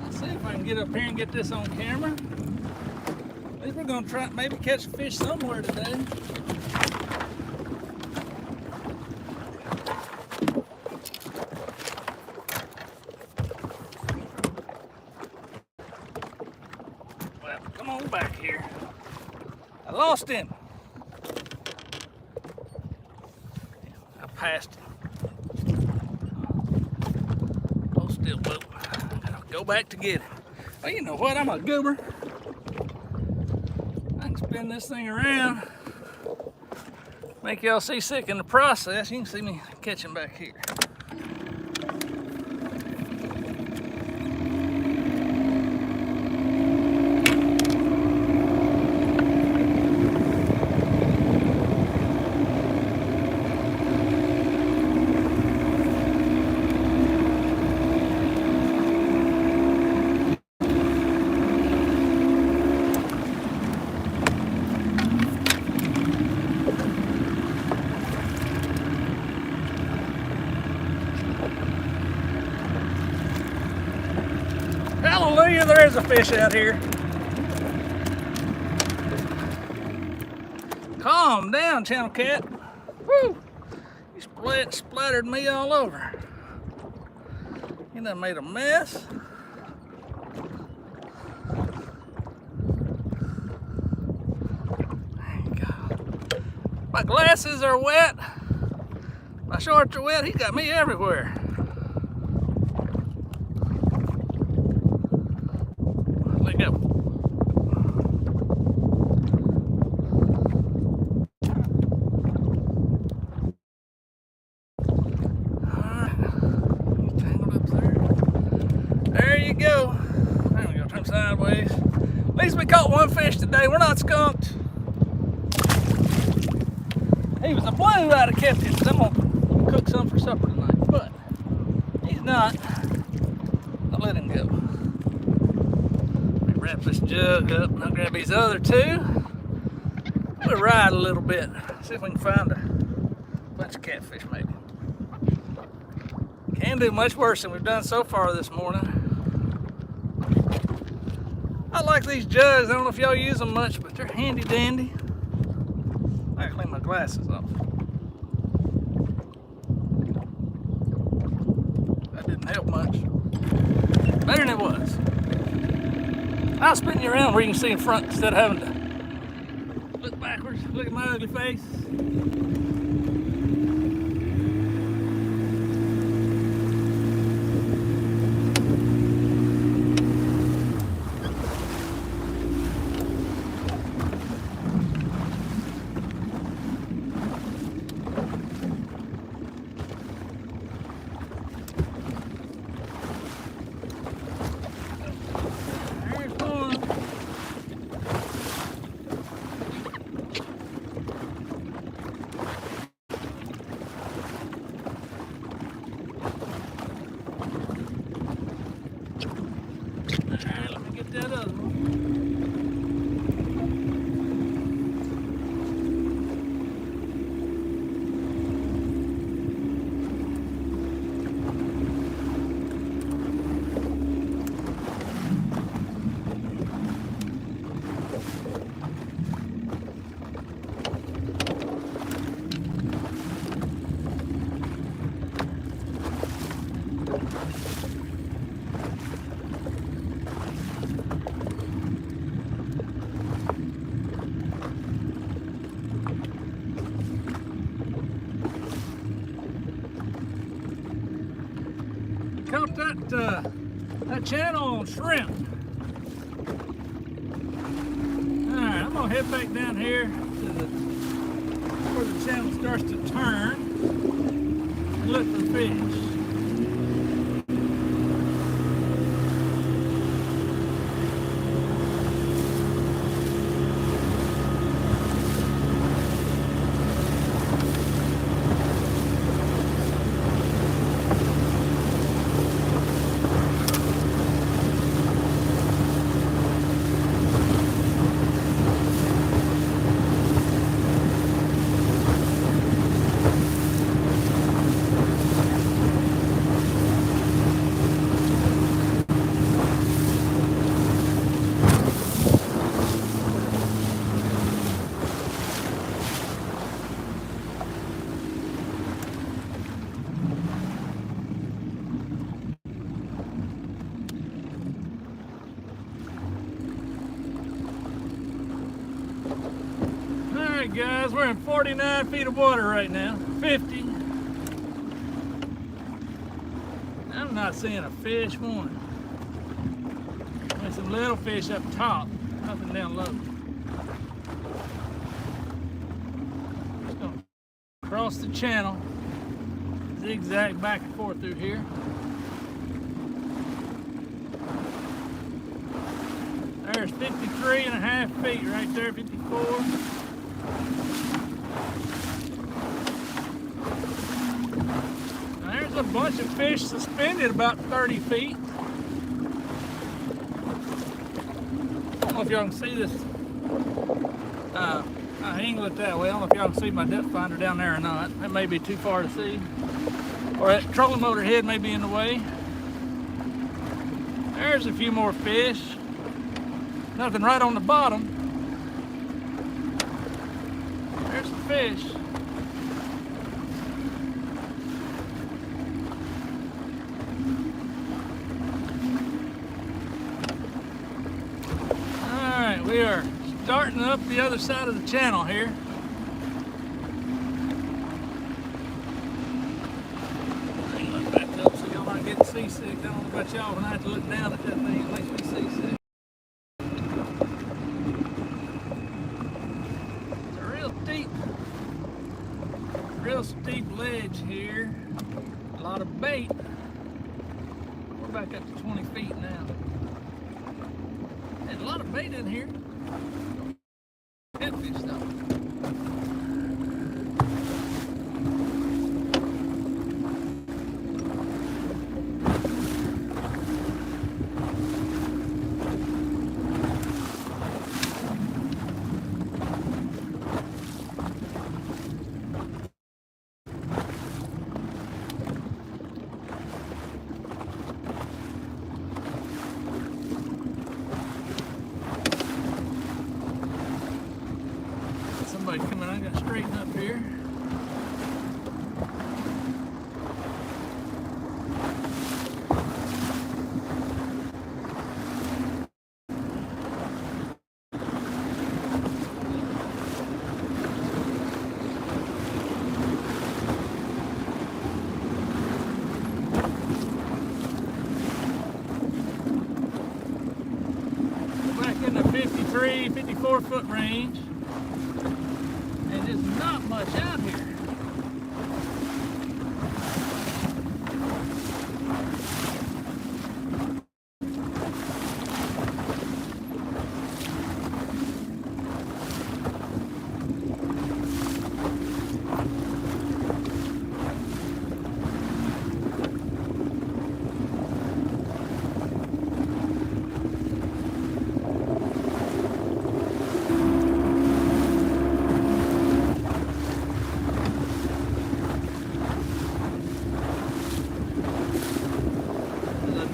Let's see if I can get up here and get this on camera. At least we're gonna try maybe catch a fish somewhere today. Well, come on back here. I lost him. I passed him. Oh, still boat. I'll go back to get him. Well, you know what? I'm a goober. I can spin this thing around. Make y'all seasick in the process. You can see me catching back here. you there is a fish out here. Calm down, channel cat. Woo! You splattered me all over. You done made a mess. There you go. My glasses are wet. My shorts are wet. He got me everywhere. Let go. Alright. He's tangled up there. There you go. There we go. Turn sideways. At least we caught one fish today. We're not skunked. He was a blue out of catfish. I'm gonna cook some for supper tonight, but he's not. I'll let him go. Let me wrap this jug up and I'll grab these other two. We'll ride a little bit, see if we can find a bunch of catfish maybe. Can't do much worse than we've done so far this morning. I like these jugs. I don't know if y'all use them much, but they're handy dandy. I gotta clean my glasses off. That didn't help much. Better than it was. I'll spin you around where you can see in front instead of having to look backwards, look at my ugly face. Alright, let me get that other one. Caught that channel on shrimp. Alright, I'm gonna head back down here to where the channel starts to turn and look for fish. Alright guys, we're in 49 feet of water right now. 50. I'm not seeing a fish one. There's some little fish up top, nothing down low. Just gonna cross the channel, zigzag back and forth through here. There's 53 and a half feet right there, 54. Now there's a bunch of fish suspended about 30 feet. I don't know if y'all can see this. I angle it that way. I don't know if y'all can see my depth finder down there or not. It may be too far to see. Or that trolling motor head may be in the way. There's a few more fish. Nothing right on the bottom. There's some fish. Alright, we are starting up the other side of the channel here. Look back up so y'all aren't getting seasick. I don't know about y'all, when I have to look down at that thing, it makes me seasick. It's a real steep ledge here. A lot of bait. We're back up to 20 feet now. There's a lot of bait in here. Catfish stuff. Somebody coming, I got to straighten up here. We're back in the 53, 54 foot range. And there's not much out here.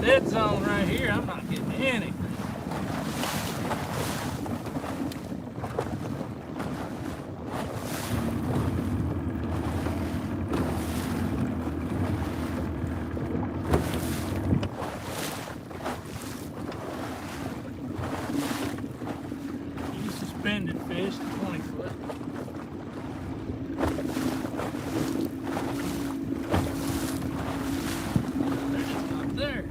Dead zone right here, I'm not getting any. These suspended fish, 20 foot. There's not there.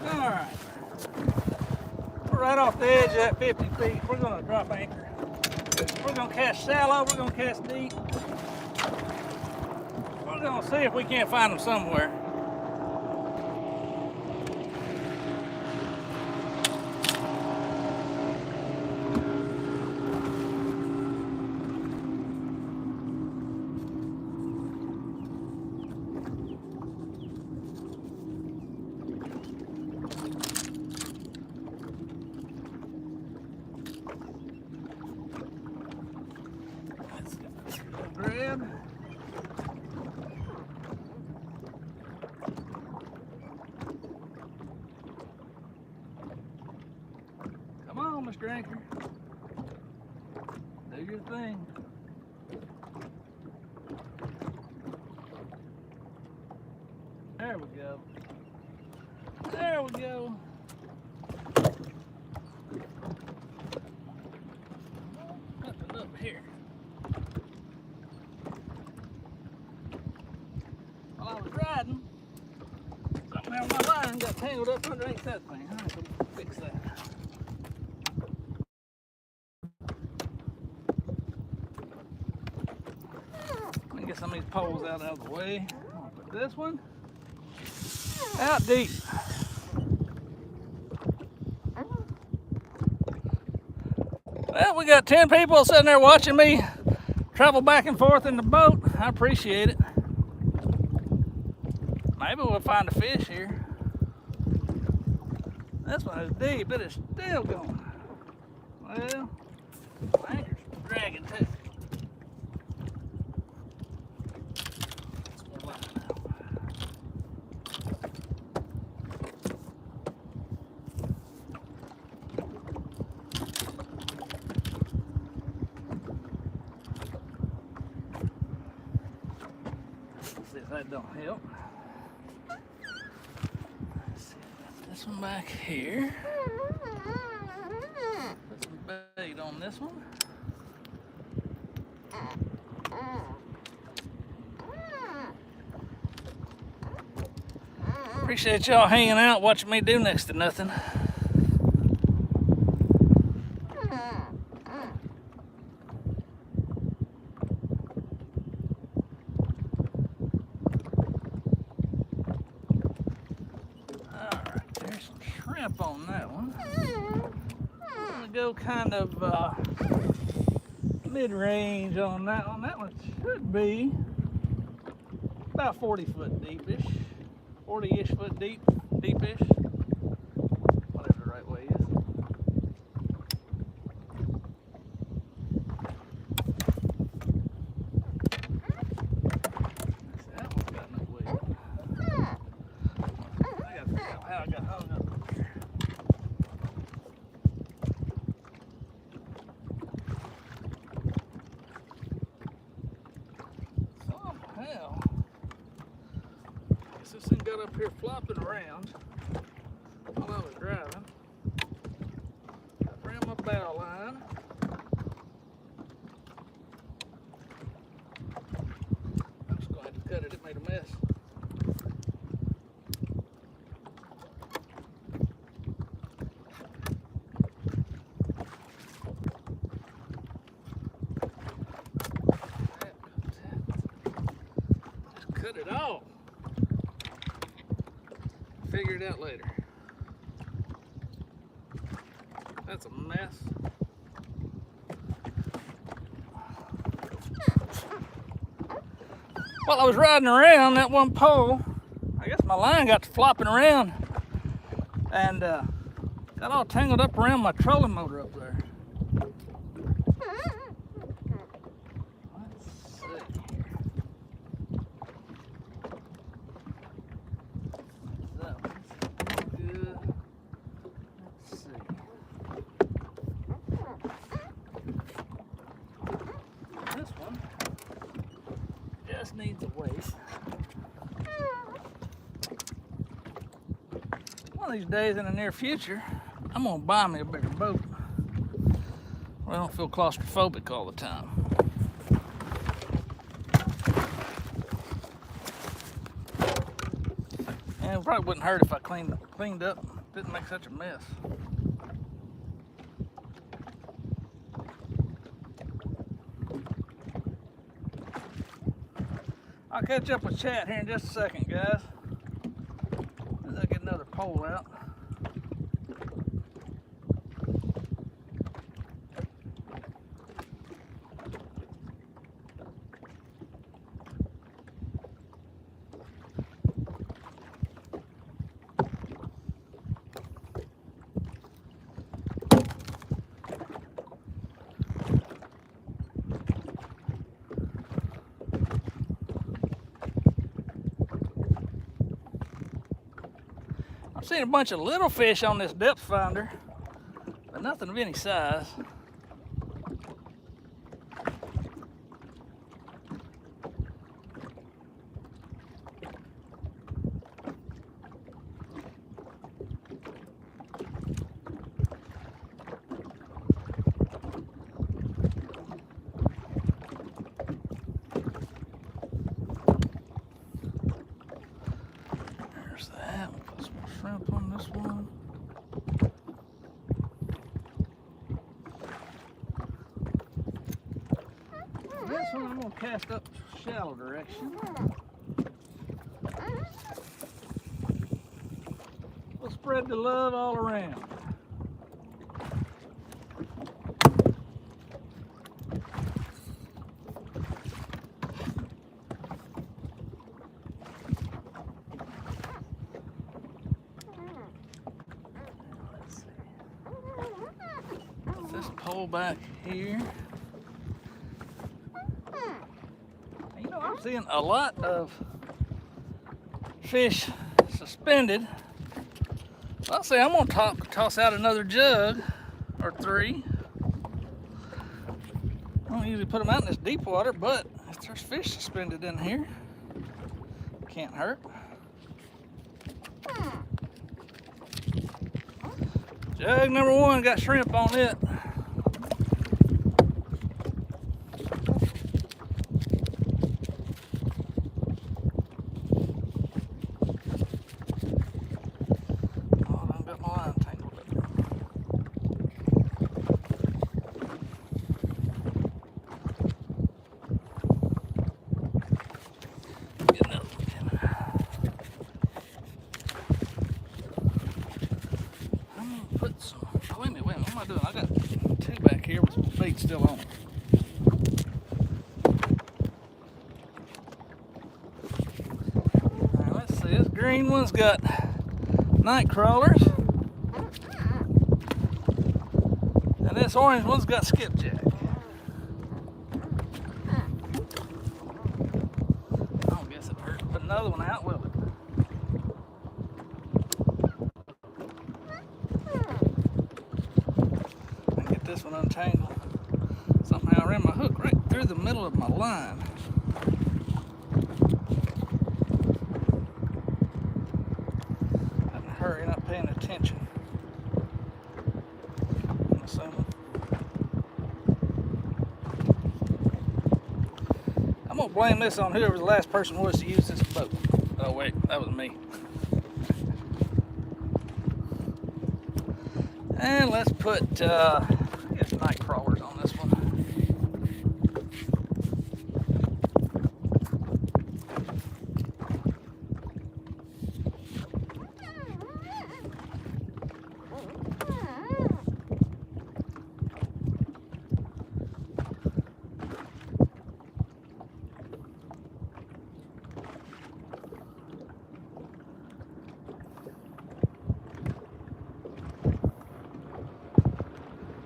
Alright, we're right off the edge of that 50 feet. We're going to drop anchor. We're going to cast shallow, we're going to cast deep. We're going to see if we can't find them somewhere. Grab. Come on, Mr. Anchor. Do your thing. There we go. There we go. while I was riding, something on my line got tangled up underneath that thing. I have to fix that. Let me get some of these poles out of the way. I'll put this one out deep. Well, we got 10 people sitting there watching me travel back and forth in the boat. I appreciate it. Maybe we'll find a fish here. This one is deep, but it's still going. Well, anchor's dragging too. See if that don't help. Let's see, this one back here. Put some bait on this one. Appreciate y'all hanging out, watching me do next to nothing. On that one. I'm gonna go kind of mid-range on that one. That one should be about 40 foot deepish, 40-ish foot deepish, whatever the right way is. That one's got no weight. I gotta figure out how I got hung up. This thing got up here flopping around while I was driving. Got around my bow line. I'm just going to have to cut it. It made a mess. Just cut it off. Figure it out later. That's a mess. While I was riding around that one pole, I guess my line got to flopping around and got all tangled up around my trolling motor up there. Needs a weight. One of these days in the near future, I'm gonna buy me a bigger boat where I don't feel claustrophobic all the time. And it probably wouldn't hurt if I cleaned up, didn't make such a mess. I'll catch up with chat here in just a second, guys. As I get another pole out. I've seen a bunch of little fish on this depth finder, but nothing of any size. shrimp on this one. This one I'm gonna cast up shallow direction. We'll spread the love all around. This pole back here. You know, I'm seeing a lot of fish suspended. I'll say I'm gonna toss out another jug or 3. I don't usually put them out in this deep water, but if there's fish suspended in here, can't hurt. Jug number 1 got shrimp on it. I got 2 back here with some bait still on. Alright, let's see. This green one's got night crawlers. And this orange one's got skipjack. I don't guess it hurt to put another one out, will it? This one untangled. Somehow I ran my hook right through the middle of my line. Had to hurry, not paying attention. I'm assuming. I'm gonna blame this on whoever the last person was to use this boat. Oh wait, that was me. And let's put night crawlers on this one.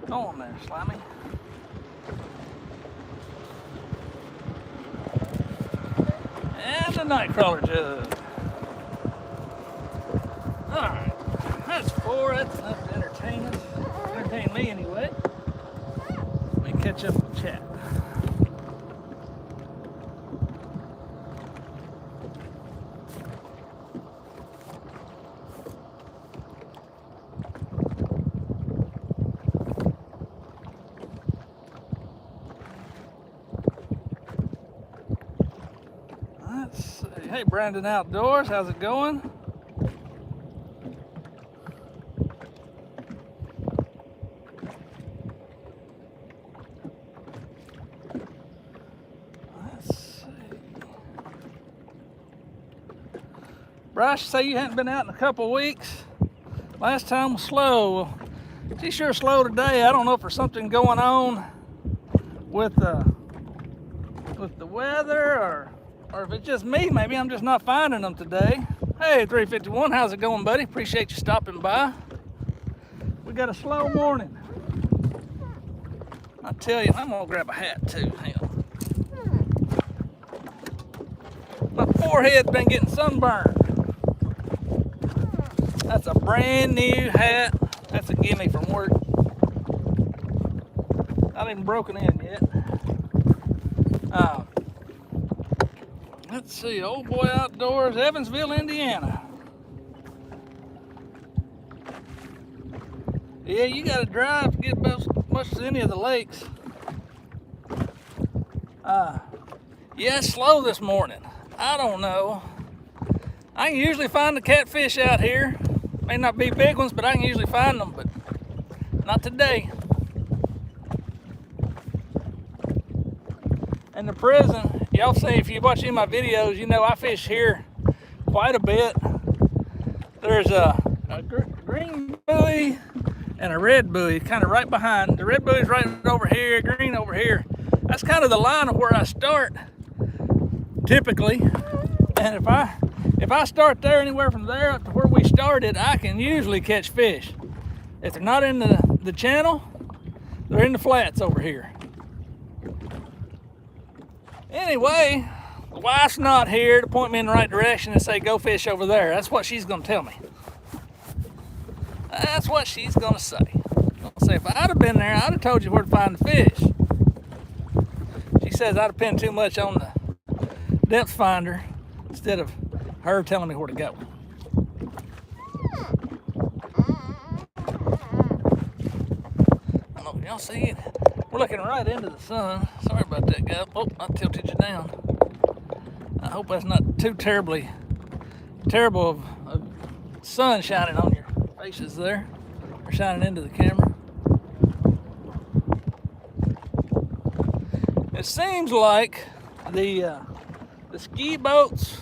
Go on there, Slimy. And the night crawler jug. Alright, that's 4. That's enough to entertain us. Entertain me anyway. Let me catch up with chat. Hey Brandon Outdoors, how's it going? Let's see. Bryce, say you hadn't been out in a couple of weeks. Last time was slow. She's sure slow today. I don't know if there's something going on with the weather or if it's just me. Maybe I'm just not finding them today. Hey, 351, how's it going, buddy? Appreciate you stopping by. We got a slow morning. I tell you, I'm gonna grab a hat too. Hang on. My forehead's been getting sunburned. That's a brand new hat. That's a gimme from work. Not even broken in yet. Let's see, Old Boy Outdoors, Evansville, Indiana. Yeah, you gotta drive to get much to any of the lakes. Yeah, it's slow this morning. I don't know. I can usually find the catfish out here. May not be big ones, but I can usually find them, but not today. And the prison, y'all see, if you watch any of my videos, you know I fish here quite a bit. There's a green buoy and a red buoy kind of right behind. The red buoy's right over here, green over here. That's kind of the line of where I start typically. And if I start there, anywhere from there up to where we started, I can usually catch fish. If they're not in the channel, they're in the flats over here. Anyway, the wife's not here to point me in the right direction and say, go fish over there. That's what she's gonna tell me. That's what she's gonna say. Gonna say, if I'd have been there, I'd have told you where to find the fish. She says I depend too much on the depth finder instead of her telling me where to go. I don't know if y'all see it. We're looking right into the sun. Sorry about that, guy. Oh, I tilted you down. I hope that's not too terrible of sun shining on your faces there, or shining into the camera. It seems like the ski boats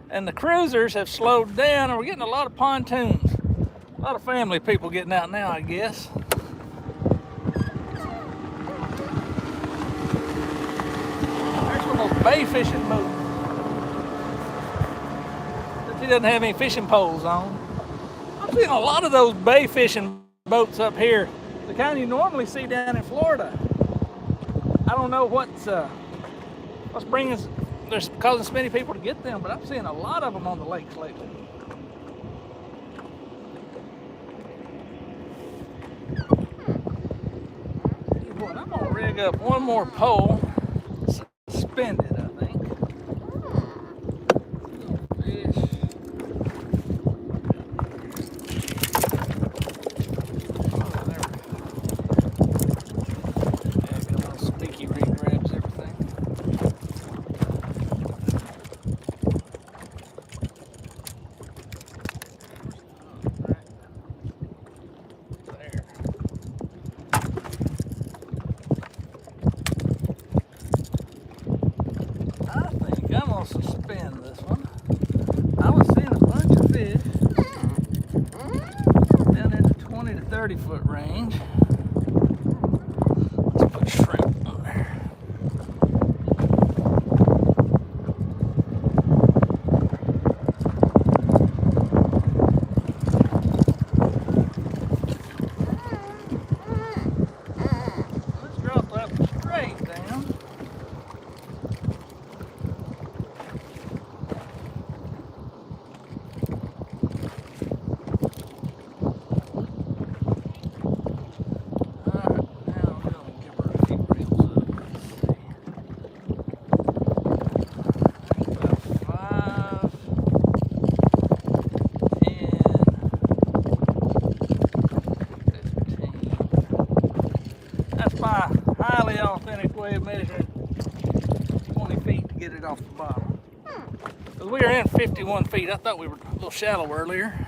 and the cruisers have slowed down, and we're getting a lot of pontoons. A lot of family people getting out now, I guess. There's one of those bay fishing boats. He doesn't have any fishing poles on. I'm seeing a lot of those bay fishing boats up here, the kind you normally see down in Florida. I don't know what's causing so many people to get them, but I'm seeing a lot of them on the lakes lately. I'm gonna rig up one more pole, suspend it, I think. Fish. Suspend this one. I was seeing a bunch of fish down in the 20 to 30 foot range. Let's put shrimp on there. Let's drop that one straight down. My highly authentic way of measuring 20 feet to get it off the bottom. Because we are in 51 feet. I thought we were a little shallow earlier.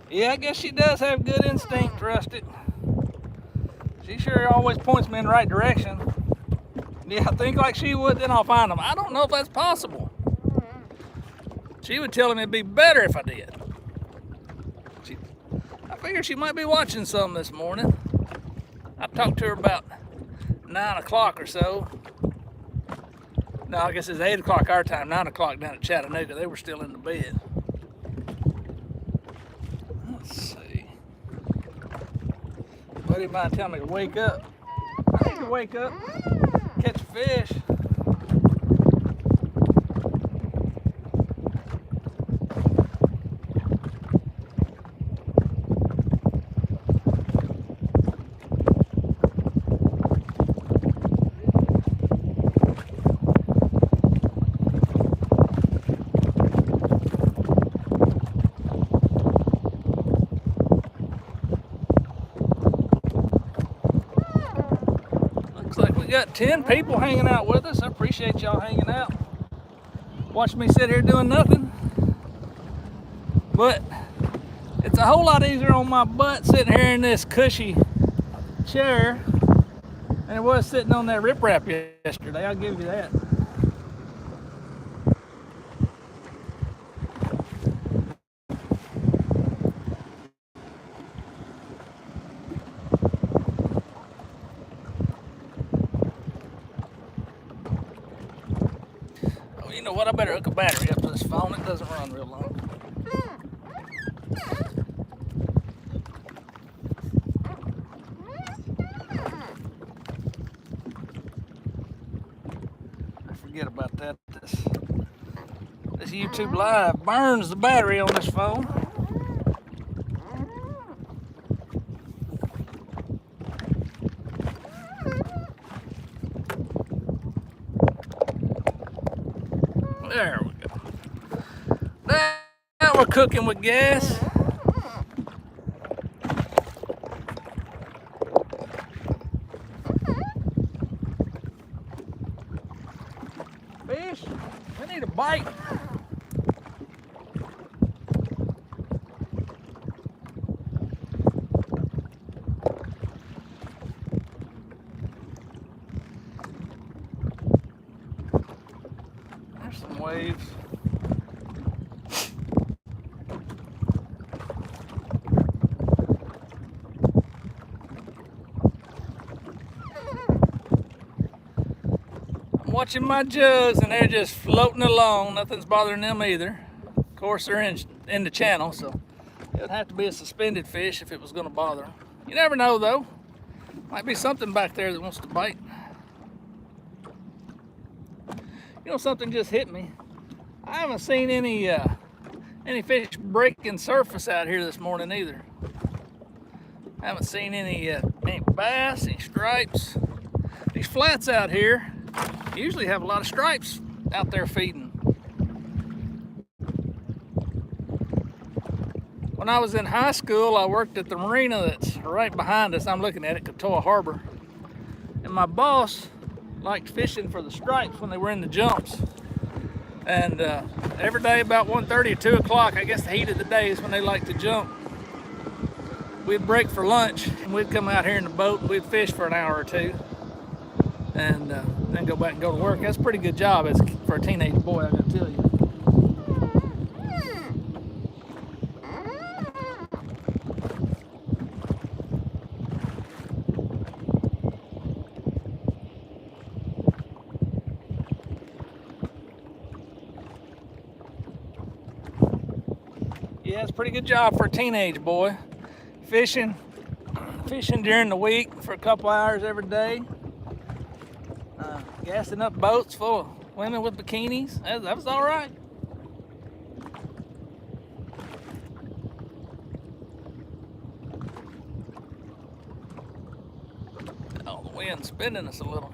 Yeah, I guess she does have good instinct, Rustic. She sure always points me in the right direction. Yeah, I think like she would, then I'll find them. I don't know if that's possible. She would tell me it'd be better if I did. I figured she might be watching some this morning. I talked to her about 9 o'clock or so. No, I guess it's 8 o'clock our time, 9 o'clock down at Chattanooga. They were still in the bed. Let's see. Buddy might tell me to wake up. I need to wake up. Catch fish. got 10 people hanging out with us. I appreciate y'all hanging out. Watch me sit here doing nothing. But it's a whole lot easier on my butt sitting here in this cushy chair than it was sitting on that riprap yesterday. I'll give you that. Oh, you know what? I better hook a battery up to this phone. It doesn't run real long. Forget about that. This YouTube Live burns the battery on this phone. There we go. Now we're cooking with gas. Fish, we need a bite. There's some waves. Watching my jugs and they're just floating along. Nothing's bothering them either. Of course, they're in the channel, so it would have to be a suspended fish if it was going to bother them. You never know, though. Might be something back there that wants to bite. You know, something just hit me. I haven't seen any fish breaking surface out here this morning either. I haven't seen any bass, any stripes. These flats out here usually have a lot of stripes out there feeding. When I was in high school, I worked at the marina that's right behind us. I'm looking at it, Katoa Harbor. And my boss liked fishing for the stripes when they were in the jumps. And every day about 1:30 or 2 o'clock, I guess the heat of the day is when they like to jump. We'd break for lunch and we'd come out here in the boat and we'd fish for an hour or two. And then go back and go to work. That's a pretty good job for a teenage boy, I gotta tell you. Yeah, it's a pretty good job for a teenage boy. Fishing during the week for a couple hours every day. Gassing up boats full of women with bikinis. That was all right. Oh, the wind's spinning us a little.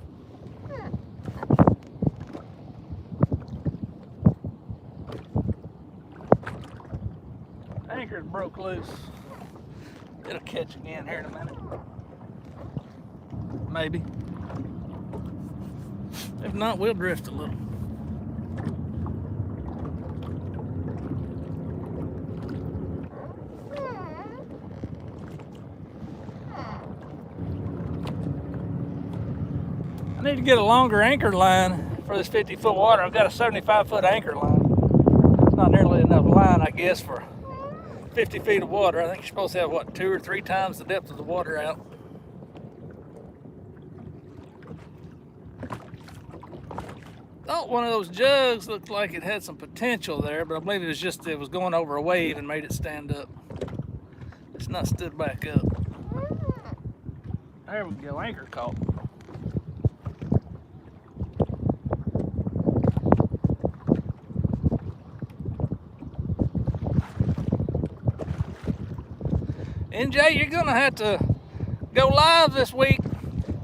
Anchor's broke loose. It'll catch again here in a minute. Maybe. If not, we'll drift a little. I need to get a longer anchor line for this 50-foot water. I've got a 75-foot anchor line. It's not nearly enough line, I guess, for 50 feet of water. I think you're supposed to have, what, 2 or 3 times the depth of the water out. Thought one of those jugs looked like it had some potential there, but I believe it was going over a wave and made it stand up. It's not stood back up. There we go, anchor caught. NJ, you're gonna have to go live this week.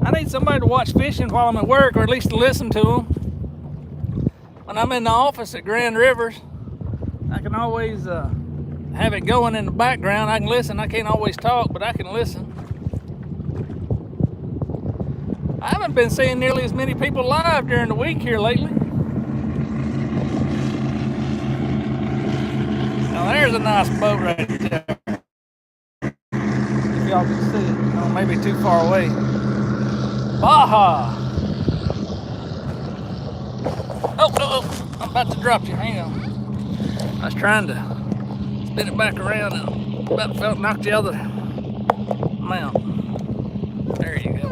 I need somebody to watch fishing while I'm at work, or at least to listen to them. When I'm in the office at Grand Rivers, I can always have it going in the background. I can listen. I can't always talk, but I can listen. I haven't been seeing nearly as many people live during the week here lately. Now there's a nice boat right there. If y'all can see it. Oh, maybe too far away. Baja! Oh, I'm about to drop you. Hang on. I was trying to spin it back around and about felt knocked the other mount. There you go.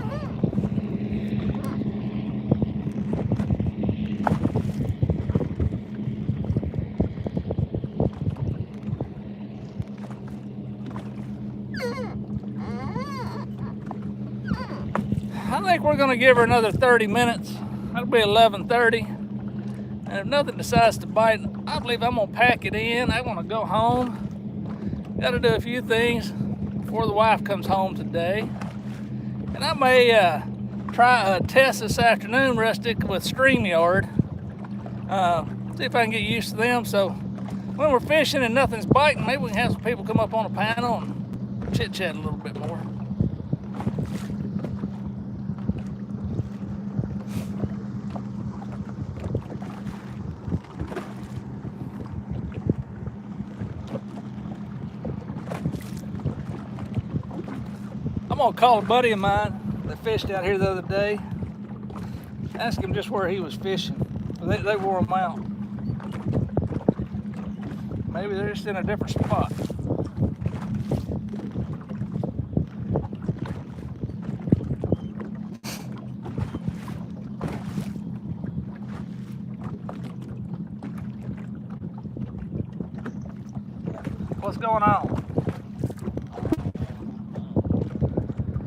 I think we're gonna give her another 30 minutes. That'll be 11:30. And if nothing decides to bite, I believe I'm gonna pack it in. I wanna go home. Gotta do a few things before the wife comes home today. And I may try a test this afternoon, Rustic, with StreamYard. See if I can get used to them. So when we're fishing and nothing's biting, maybe we can have some people come up on the panel and chit chat a little bit more. I'm gonna call a buddy of mine that fished out here the other day. Ask him just where he was fishing. They wore them out. Maybe they're just in a different spot. What's going on?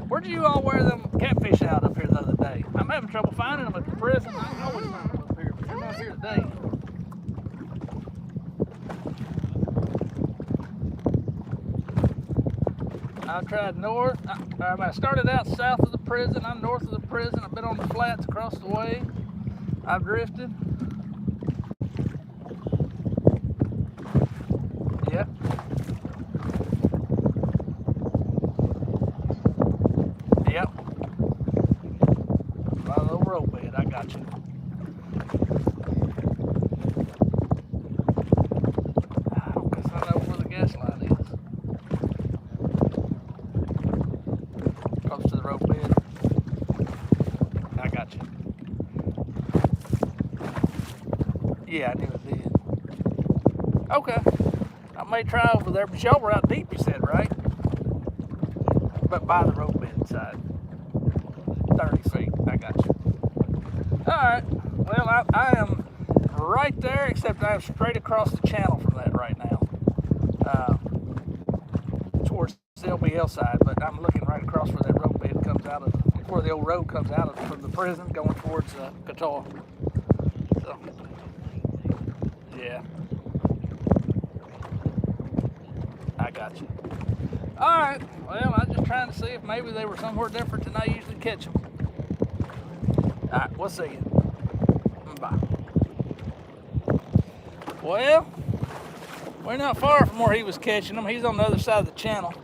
Where did you all wear them catfish out up here the other day? I'm having trouble finding them at the prison. I can always find them up here, but they're not here today. I've tried north. I started out south of the prison. I'm north of the prison. I've been on the flats across the way. I've drifted. Yep. Yep. By the little rope bed, I got you. I don't guess I know where the gas line is. Close to the rope bed. I got you. Yeah, I knew it did. Okay. I may try over there, but y'all were out deep, you said, right? But by the rope bed side. 30 feet. I got you. Alright. Well, I am right there, except I'm straight across the channel from that right now. Towards the LBL side, but I'm looking right across where that rope bed comes out of, where the old road comes out of from the prison going towards Qatar. So, yeah. I got you. Alright, well, I was just trying to see if maybe they were somewhere different than I usually catch them. Alright, we'll see you. Bye. Well, we're not far from where he was catching them. He's on the other side of the channel.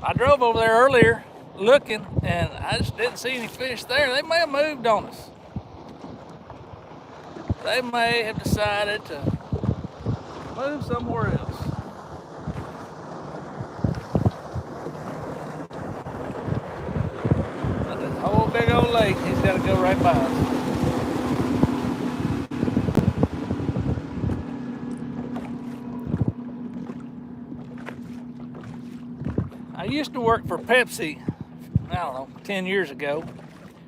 I drove over there earlier looking, and I just didn't see any fish there. They may have moved on us. They may have decided to move somewhere else. Whole big old lake, he's got to go right by us. I used to work for Pepsi, I don't know, 10 years ago,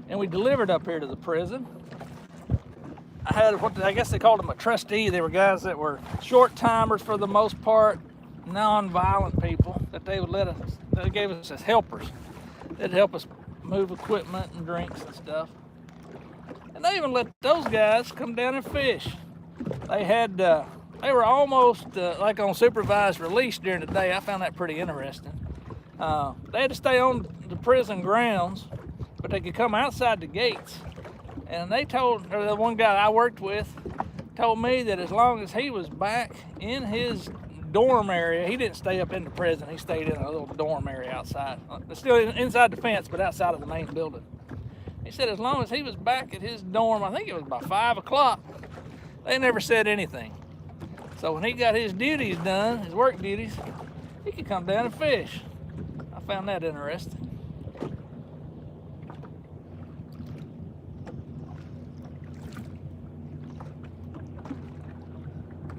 and we delivered up here to the prison. I had what I guess they called them a trustee. They were guys that were short timers for the most part, non-violent people that they would let us, they gave us as helpers. They'd help us move equipment and drinks and stuff. And they even let those guys come down and fish. They had, they were almost like on supervised release during the day. I found that pretty interesting. They had to stay on the prison grounds, but they could come outside the gates. And they told, or the one guy I worked with told me that as long as he was back in his dorm area, he didn't stay up in the prison. He stayed in a little dorm area outside. Still inside the fence, but outside of the main building. He said as long as he was back at his dorm, I think it was by 5 o'clock, they never said anything. So when he got his duties done, his work duties, he could come down and fish. I found that interesting.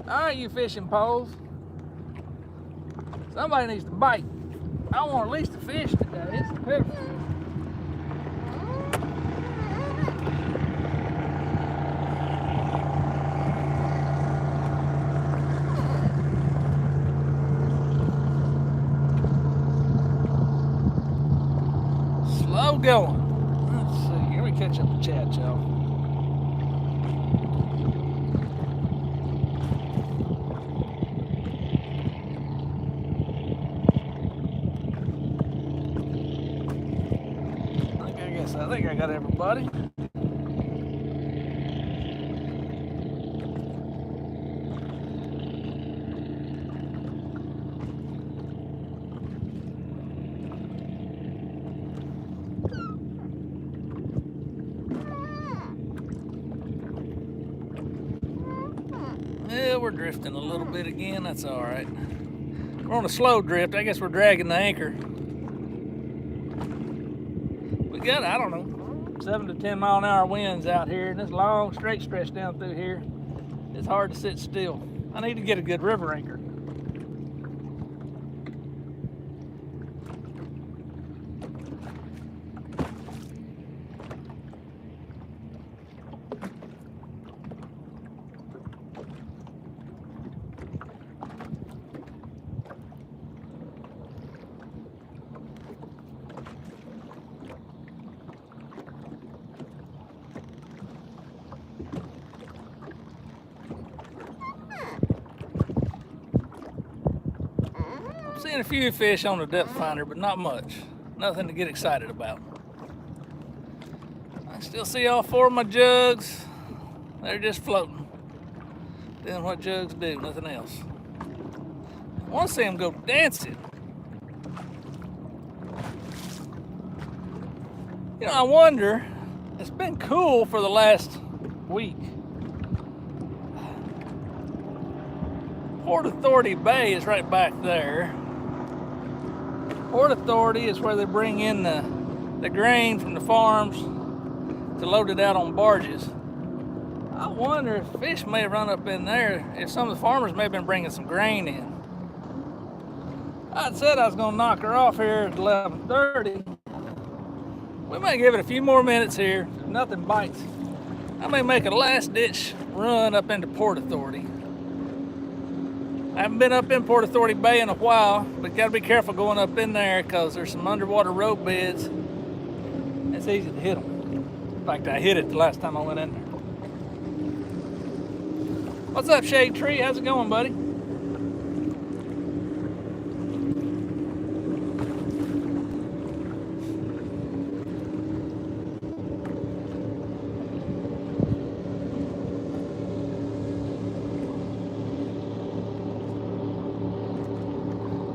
All right, you fishing poles. Somebody needs to bite. I want at least a fish today. It's pitiful. Slow going. Let's see. Let me catch up with Chad, y'all. I think I got everybody. Yeah, we're drifting a little bit again. That's all right. We're on a slow drift. I guess we're dragging the anchor. We got, I don't know, 7 to 10 mile an hour winds out here, and this long straight stretch down through here. It's hard to sit still. I need to get a good river anchor. Seeing a few fish on the depth finder, but not much. Nothing to get excited about. I still see all 4 of my jugs. They're just floating. Doing what jugs do, nothing else. I want to see them go dancing. You know, I wonder, it's been cool for the last week. Port Authority Bay is right back there. Port Authority is where they bring in the grain from the farms to load it out on barges. I wonder if fish may have run up in there, if some of the farmers may have been bringing some grain in. I said I was going to knock her off here at 11:30. We may give it a few more minutes here. If nothing bites, I may make a last ditch run up into Port Authority. I haven't been up in Port Authority Bay in a while, but got to be careful going up in there because there's some underwater road beds. It's easy to hit them. In fact, I hit it the last time I went in there. What's up, Shade Tree? How's it going, buddy?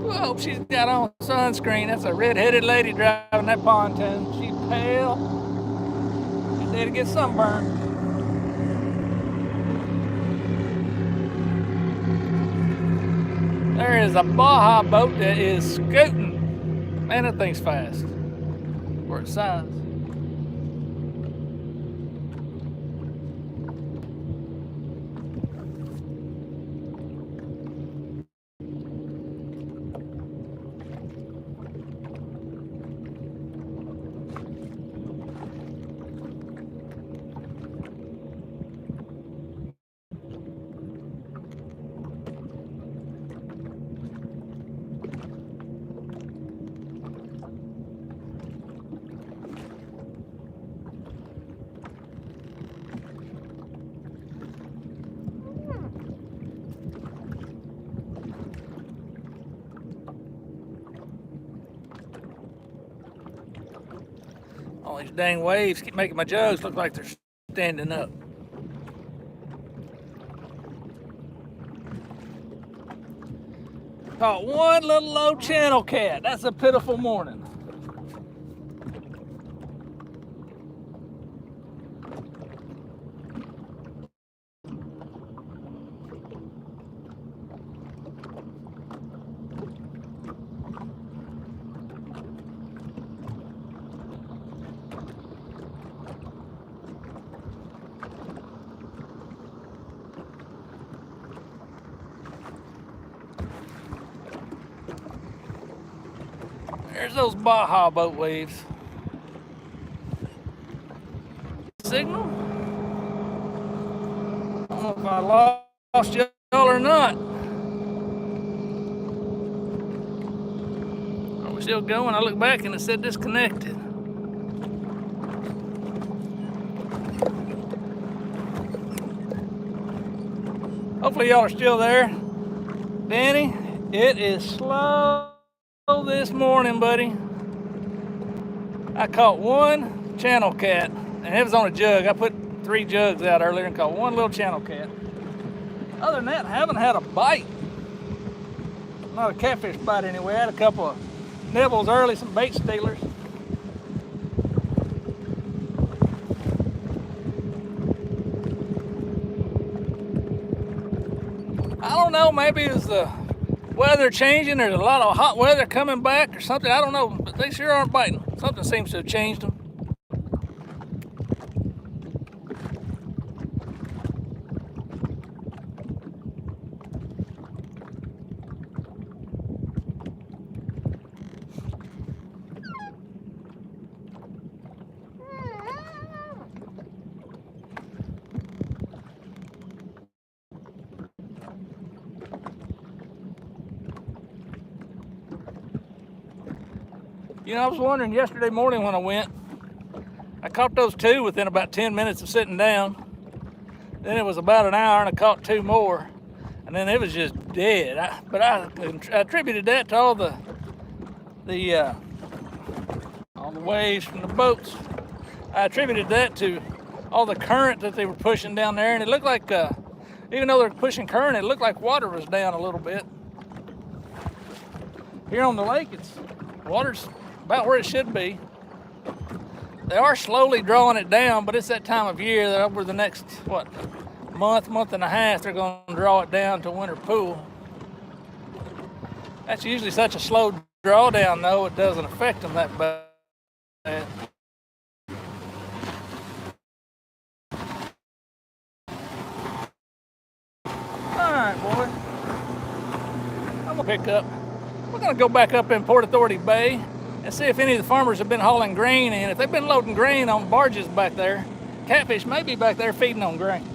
I hope she's got on sunscreen. That's a red-headed lady driving that pontoon. She's pale. She's there to get sunburned. There is a Baja boat that is scooting. Man, that thing's fast for its size. All these dang waves keep making my jugs look like they're standing up. Caught one little low channel cat. That's a pitiful morning. There's those Baja boat waves. Signal? I don't know if I lost y'all or not. Are we still going? I looked back and it said disconnected. Hopefully y'all are still there. Danny, it is slow this morning, buddy. I caught one channel cat, and it was on a jug. I put 3 jugs out earlier and caught one little channel cat. Other than that, I haven't had a bite. Not a catfish bite anyway. I had a couple of nibbles early, some bait stealers. I don't know, maybe it's the weather changing. There's a lot of hot weather coming back or something. I don't know, but they sure aren't biting. Something seems to have changed them. You know, I was wondering yesterday morning when I went, I caught those 2 within about 10 minutes of sitting down. Then it was about an hour and I caught 2 more. And then it was just dead. But I attributed that to all the waves from the boats. I attributed that to all the current that they were pushing down there. And it looked like, even though they're pushing current, it looked like water was down a little bit. Here on the lake, water's about where it should be. They are slowly drawing it down, but it's that time of year that over the next, month and a half, they're going to draw it down to winter pool. That's usually such a slow drawdown, though, it doesn't affect them that bad. Alright, boy. I'm going to pick up. We're going to go back up in Port Authority Bay and see if any of the farmers have been hauling grain in. If they've been loading grain on barges back there, catfish may be back there feeding on grain.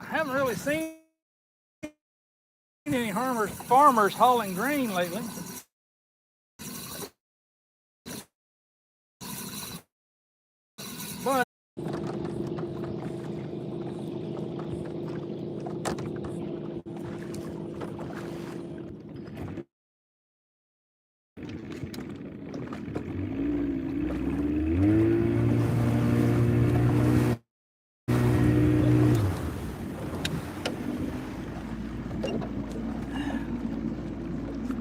I haven't really seen any farmers hauling grain lately. But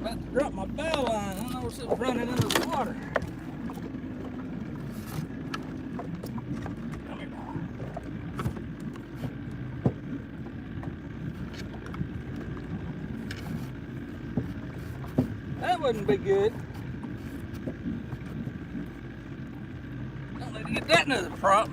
about to drop my bow line. I noticed it was running into the water. Come here. That wouldn't be good. Don't need to get that into the prop.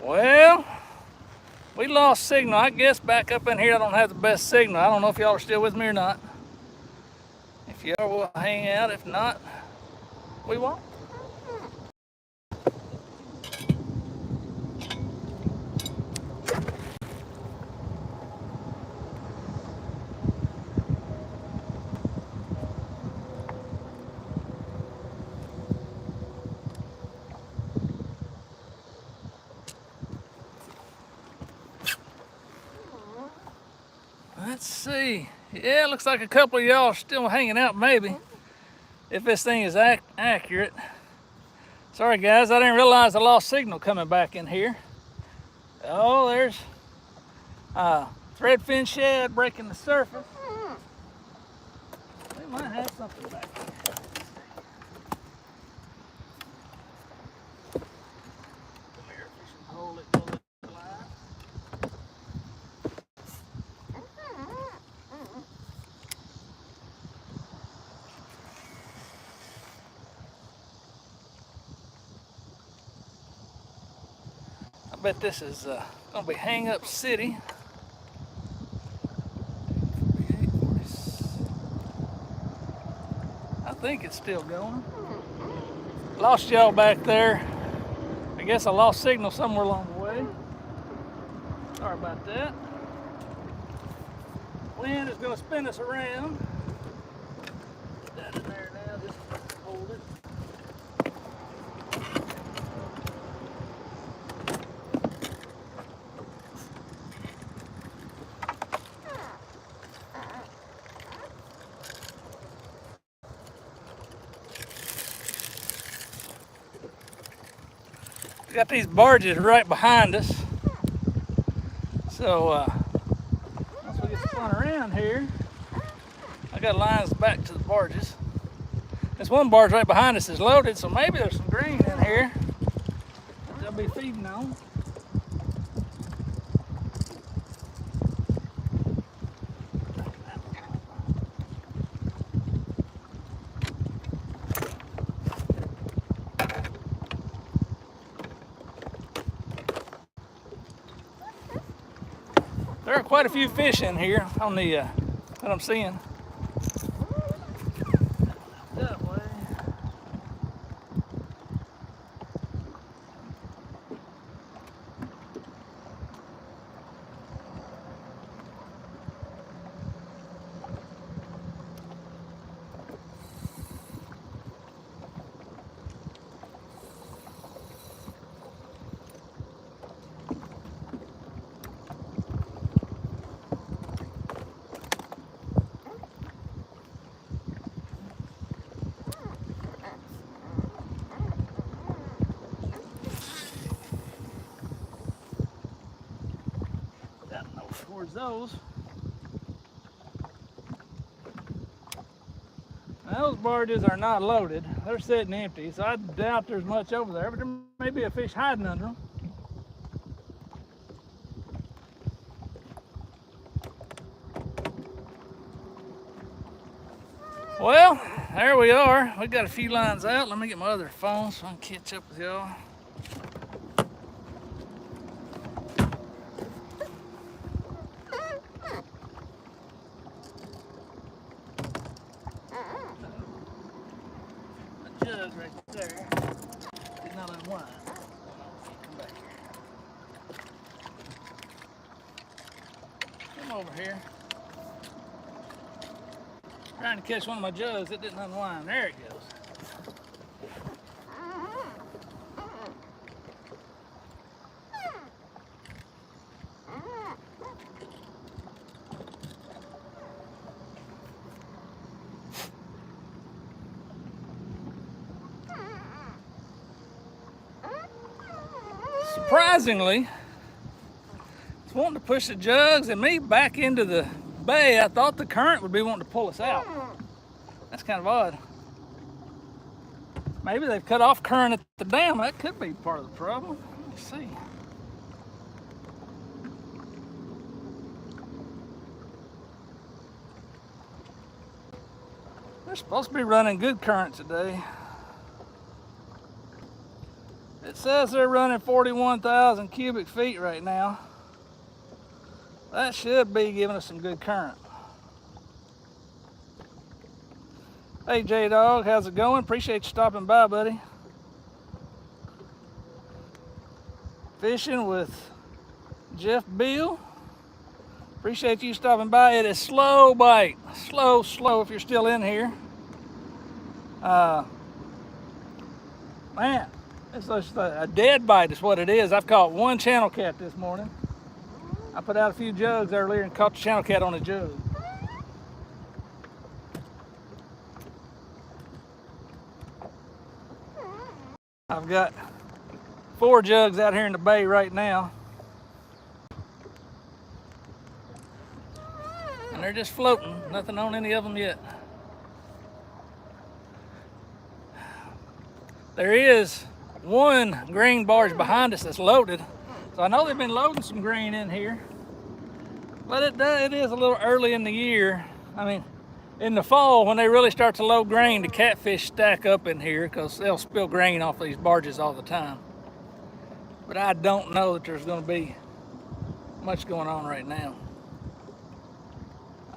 Well, we lost signal. I guess back up in here I don't have the best signal. I don't know if y'all are still with me or not. If you are, we'll hang out. If not, we won't. Let's see. Yeah, it looks like a couple of y'all are still hanging out, maybe. If this thing is accurate. Sorry guys, I didn't realize I lost signal coming back in here. Oh, there's threadfin shad breaking the surface. We might have something back here. Come here, fishing pole, it will look alive. I bet this is gonna be Hang Up City. I think it's still going. Lost y'all back there. I guess I lost signal somewhere along the way. Sorry about that. Wind is gonna spin us around. Put that in there now, just hold it. Got these barges right behind us. So once we get spun around here, I got lines back to the barges. This one barge right behind us is loaded, so maybe there's some green in here that they'll be feeding on. There are quite a few fish in here on the that I'm seeing. That way. Towards those. Now, those barges are not loaded. They're sitting empty, so I doubt there's much over there, but there may be a fish hiding under them. Well, there we are. We got a few lines out. Let me get my other phone so I can catch up with y'all. Jug right there. Did not unwind. Come back here. Come over here. Trying to catch one of my jugs, it didn't unwind. There it goes. Surprisingly, it's wanting to push the jugs and me back into the bay. I thought the current would be wanting to pull us out. That's kind of odd. Maybe they've cut off current at the dam. That could be part of the problem. Let's see. They're supposed to be running good current today. It says they're running 41,000 cubic feet right now. That should be giving us some good current. Hey J-Dog, how's it going? Appreciate you stopping by, buddy. Fishing with Jeff Bill. Appreciate you stopping by. It is slow bite. Slow if you're still in here. Man, it's just a dead bite is what it is. I've caught one channel cat this morning. I put out a few jugs earlier and caught the channel cat on a jug. I've got 4 jugs out here in the bay right now. And they're just floating, nothing on any of them yet. There is one green barge behind us that's loaded. So I know they've been loading some green in here. But it is a little early in the year. I mean, in the fall when they really start to load grain, the catfish stack up in here because they'll spill grain off these barges all the time. But I don't know that there's going to be much going on right now.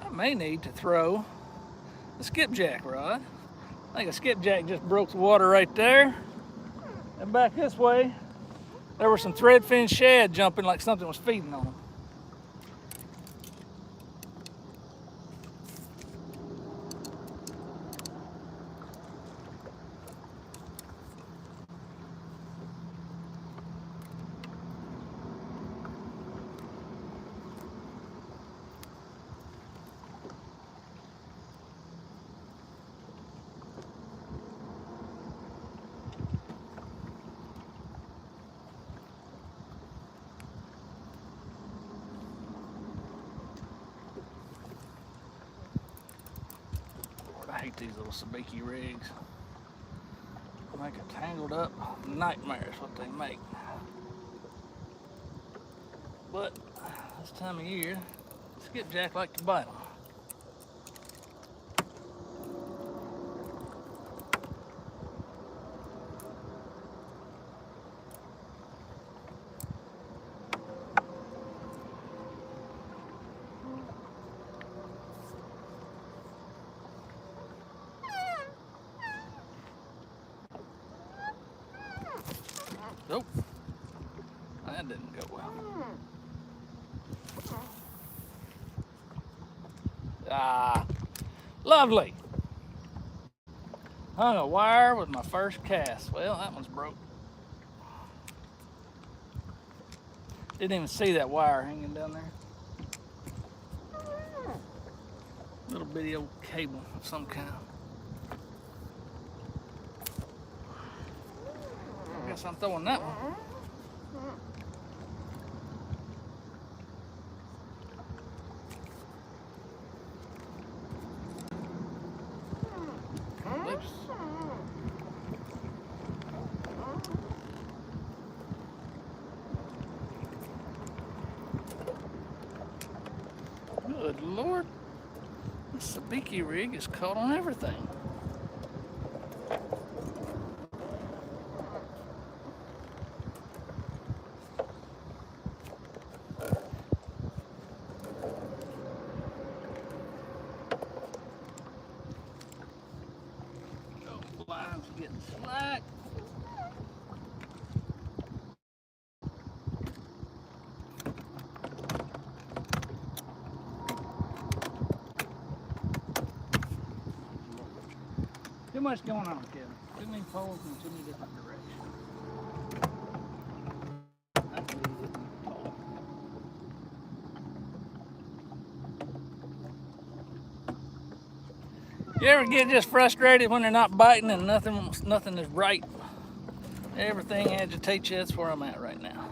I may need to throw the skipjack rod. I think a skipjack just broke the water right there. And back this way, there were some threadfin shad jumping like something was feeding on them. I hate these little sabiki rigs. They make a tangled up nightmare is what they make. But this time of year, skipjack like to bite them. Nope, that didn't go well. Ah, lovely. Hung a wire with my first cast. Well, that one's broke. Didn't even see that wire hanging down there. Little bitty old cable of some kind. I guess I'm throwing that one. Loose. Good Lord, this sabiki rig is caught on everything. Line's getting slack. Too much going on, Kevin. Too many poles in too many different directions. That's what it is, pole. You ever get just frustrated when they're not biting and nothing is right? Everything agitates you. That's where I'm at right now.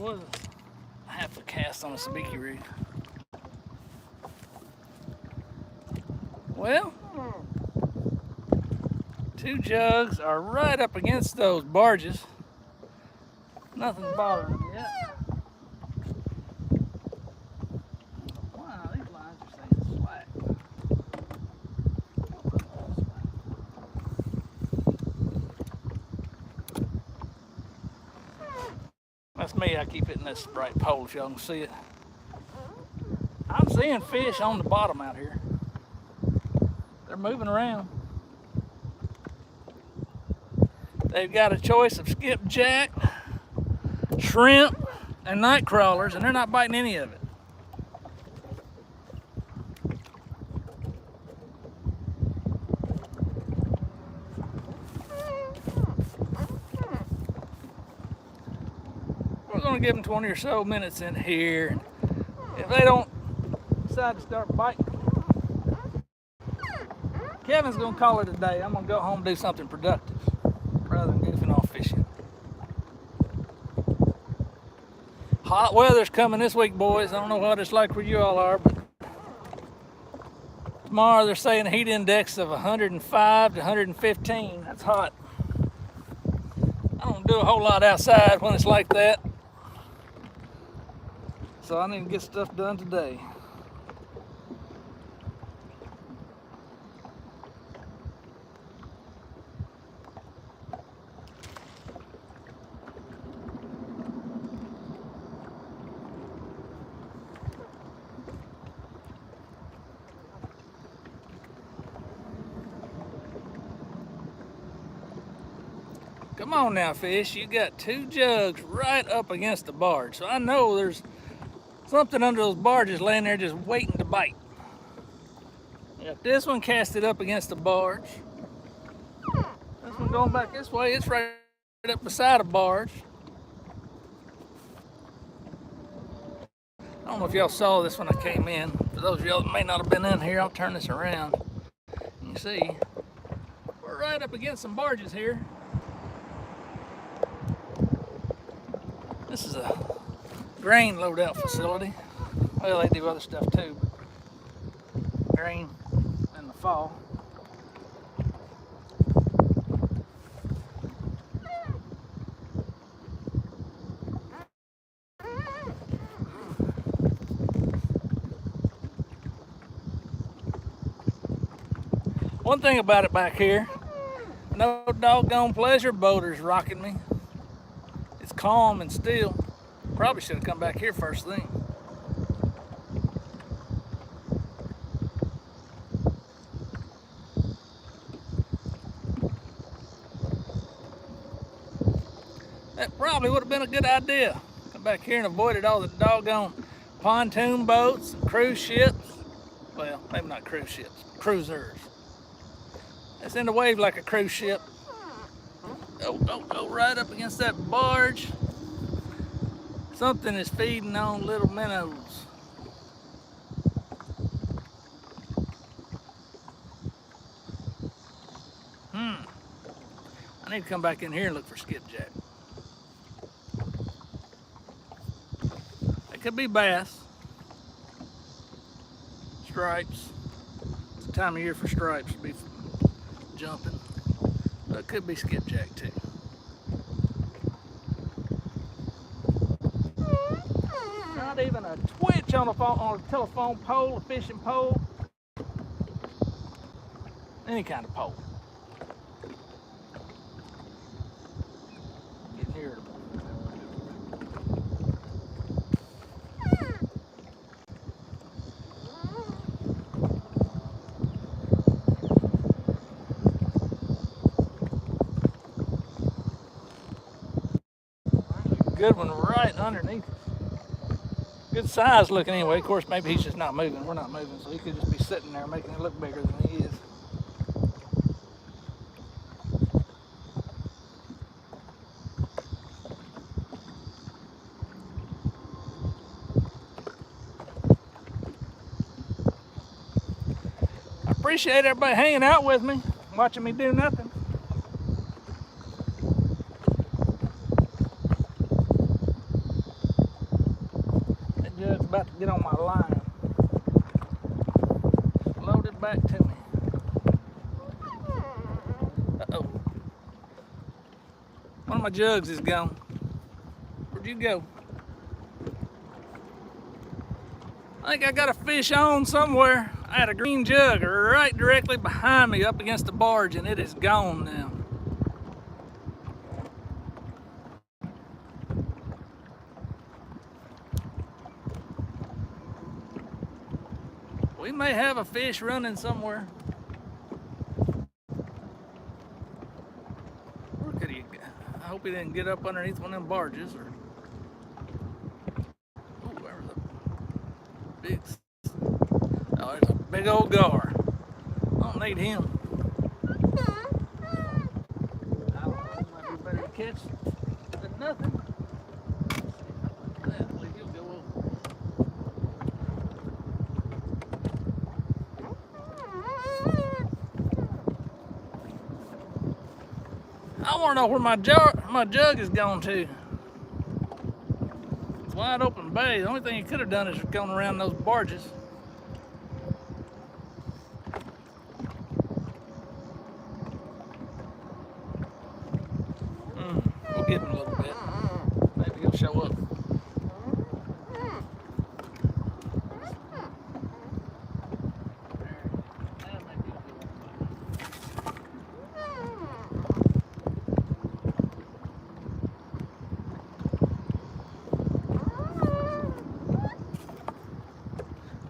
was half a cast on a sabiki rig. Well, 2 jugs are right up against those barges. Nothing's bothering them yet. Wow, these lines are staying slack. That's me, I keep hitting this bright pole if y'all can see it. I'm seeing fish on the bottom out here. They're moving around. They've got a choice of skipjack, shrimp, and night crawlers, and they're not biting any of it. We're gonna give them 20 or so minutes in here. If they don't decide to start biting, Kevin's gonna call it a day. I'm gonna go home and do something productive rather than goofing off fishing. Hot weather's coming this week, boys. I don't know what it's like where you all are, but tomorrow they're saying a heat index of 105 to 115. That's hot. I don't do a whole lot outside when it's like that, so I need to get stuff done today. Come on now, fish. You got 2 jugs right up against the barge. So I know there's something under those barges laying there just waiting to bite. You got this one casted up against the barge. This one going back this way. It's right up beside a barge. I don't know if y'all saw this when I came in. For those of y'all that may not have been in here, I'll turn this around. You see, we're right up against some barges here. This is a grain loadout facility. Well, they do other stuff too, but grain in the fall. One thing about it back here, no doggone pleasure boaters rocking me. It's calm and still. Probably should have come back here first thing. That probably would have been a good idea. Come back here and avoided all the doggone pontoon boats and cruise ships. Well, maybe not cruise ships, cruisers. It's in the wave like a cruise ship. Go right up against that barge. Something is feeding on little minnows. I need to come back in here and look for skipjack. It could be bass, stripes. It's the time of year for stripes to be jumping. But it could be skipjack too. Not even a twitch on a telephone pole, a fishing pole, any kind of pole. Getting irritable. Good one right underneath us. Good size looking anyway. Of course, maybe he's just not moving. We're not moving, so he could just be sitting there making it look bigger than he is. I appreciate everybody hanging out with me, watching me do nothing. of my jugs is gone. Where'd you go? I think I got a fish on somewhere. I had a green jug right directly behind me up against the barge, and it is gone now. We may have a fish running somewhere. Where could he go? I hope he didn't get up underneath one of them barges. Or oh, there's a big. Oh, there's a big old gar. I don't need him. I don't know. Might be better to catch than nothing. I want to know where my jug is going to. It's wide open bay. The only thing you could have done is going around those barges. We'll give him a little bit. Maybe he'll show up.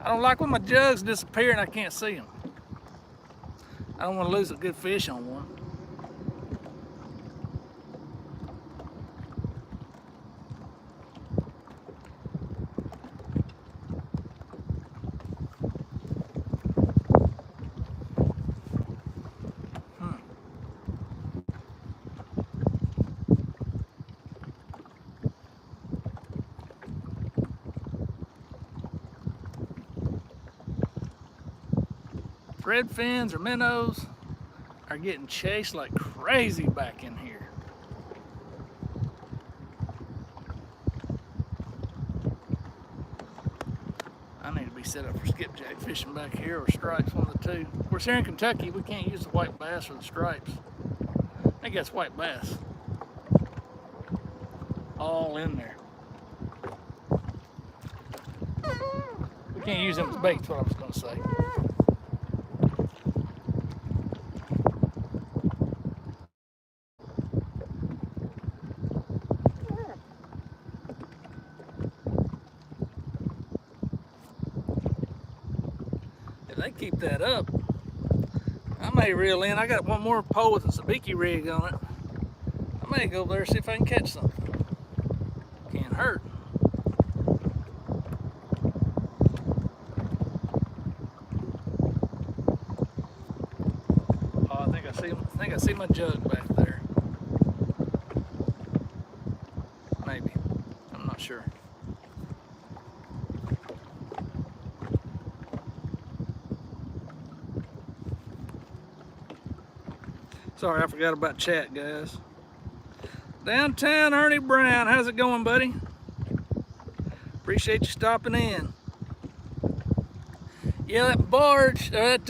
I don't like when my jugs disappear and I can't see them. I don't want to lose a good fish on one. Red fins or minnows are getting chased like crazy back in here. I need to be set up for skipjack fishing back here or stripes, one of the two. Of course, here in Kentucky, we can't use the white bass or the stripes. I think that's white bass. All in there. We can't use them as baits, what I was going to say. If they keep that up, I may reel in. I got one more pole with a sabiki rig on it. I may go over there and see if I can catch something. Can't hurt. Oh, I think I see my jug back there. Maybe. I'm not sure. Sorry, I forgot about chat, guys. Downtown Ernie Brown, how's it going, buddy? Appreciate you stopping in. Yeah, that barge, that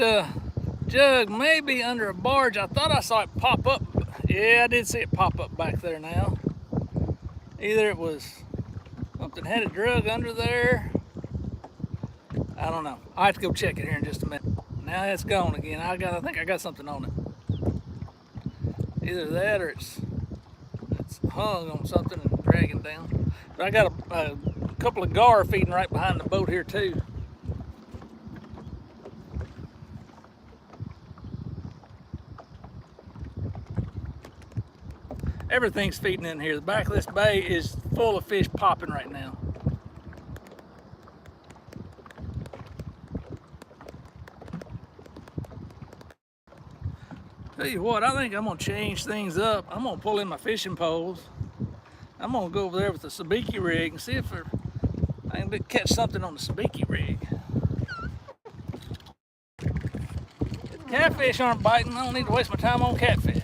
jug may be under a barge. I thought I saw it pop up. Yeah, I did see it pop up back there now. Either it was something had a drug under there. I don't know. I have to go check it here in just a minute. Now it's gone again. I think I got something on it. Either that or it's hung on something and dragging down. But I got a couple of gar feeding right behind the boat here too. Everything's feeding in here. The back of this bay is full of fish popping right now. Tell you what, I think I'm gonna change things up. I'm gonna pull in my fishing poles. I'm gonna go over there with the sabiki rig and see if I can catch something on the sabiki rig. If catfish aren't biting, I don't need to waste my time on catfish.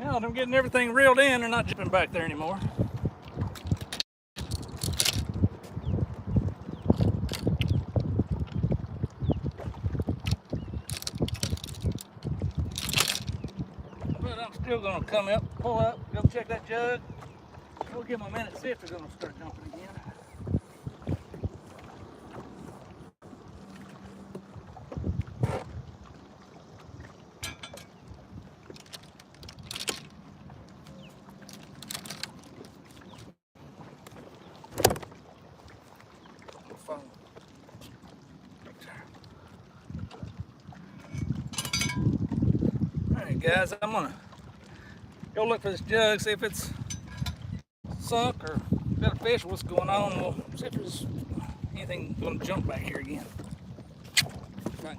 Now that I'm getting everything reeled in, they're not jumping back there anymore. But I'm still gonna come up, pull up, go check that jug. We'll give them a minute, see if they're gonna start jumping again. Alright guys, I'm gonna go look for this jug, see if it's sunk or got a fish, what's going on. We'll see if there's anything gonna jump back here again. Right.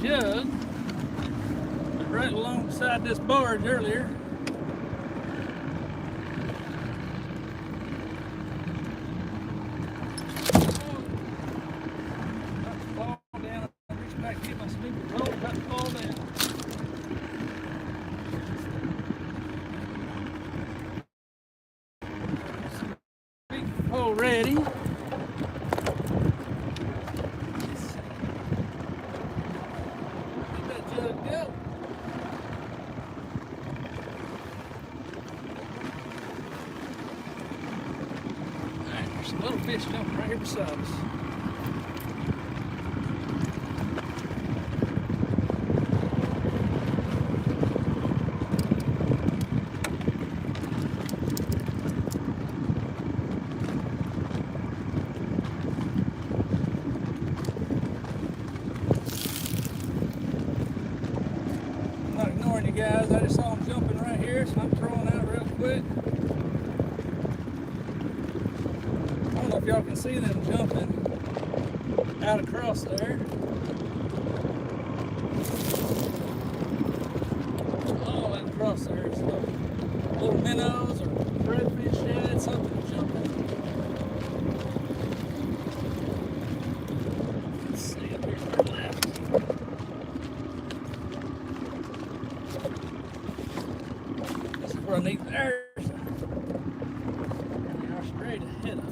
Jug right alongside this barge earlier. Fall down. I reach back to get my speaker pole, about to fall down. Speaker pole ready. Some little fish jumping right here beside us. I'm not ignoring you guys, I just saw them jumping right here, so I'm throwing out real quick. I don't know if y'all can see them jumping out across there. All out across there. So little minnows or redfish shad, something jumping. Let's see up here to the left. This is where I need the air. They are straight ahead of us.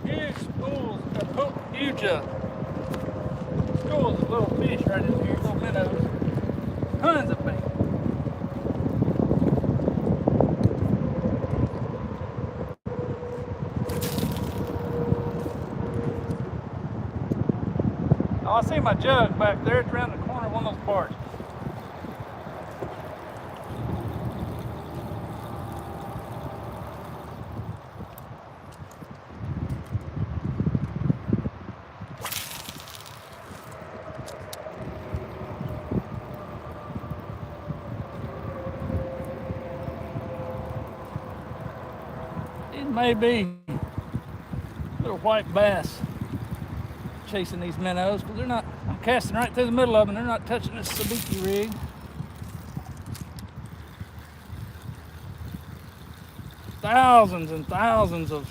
Huge schools of little fish right in here, little minnows, tons of bait. Oh, I see my jug back there. It's around the corner of one of those barges. It may be little white bass chasing these minnows, but they're not. I'm casting right through the middle of them. They're not touching this sabiki rig. thousands and thousands of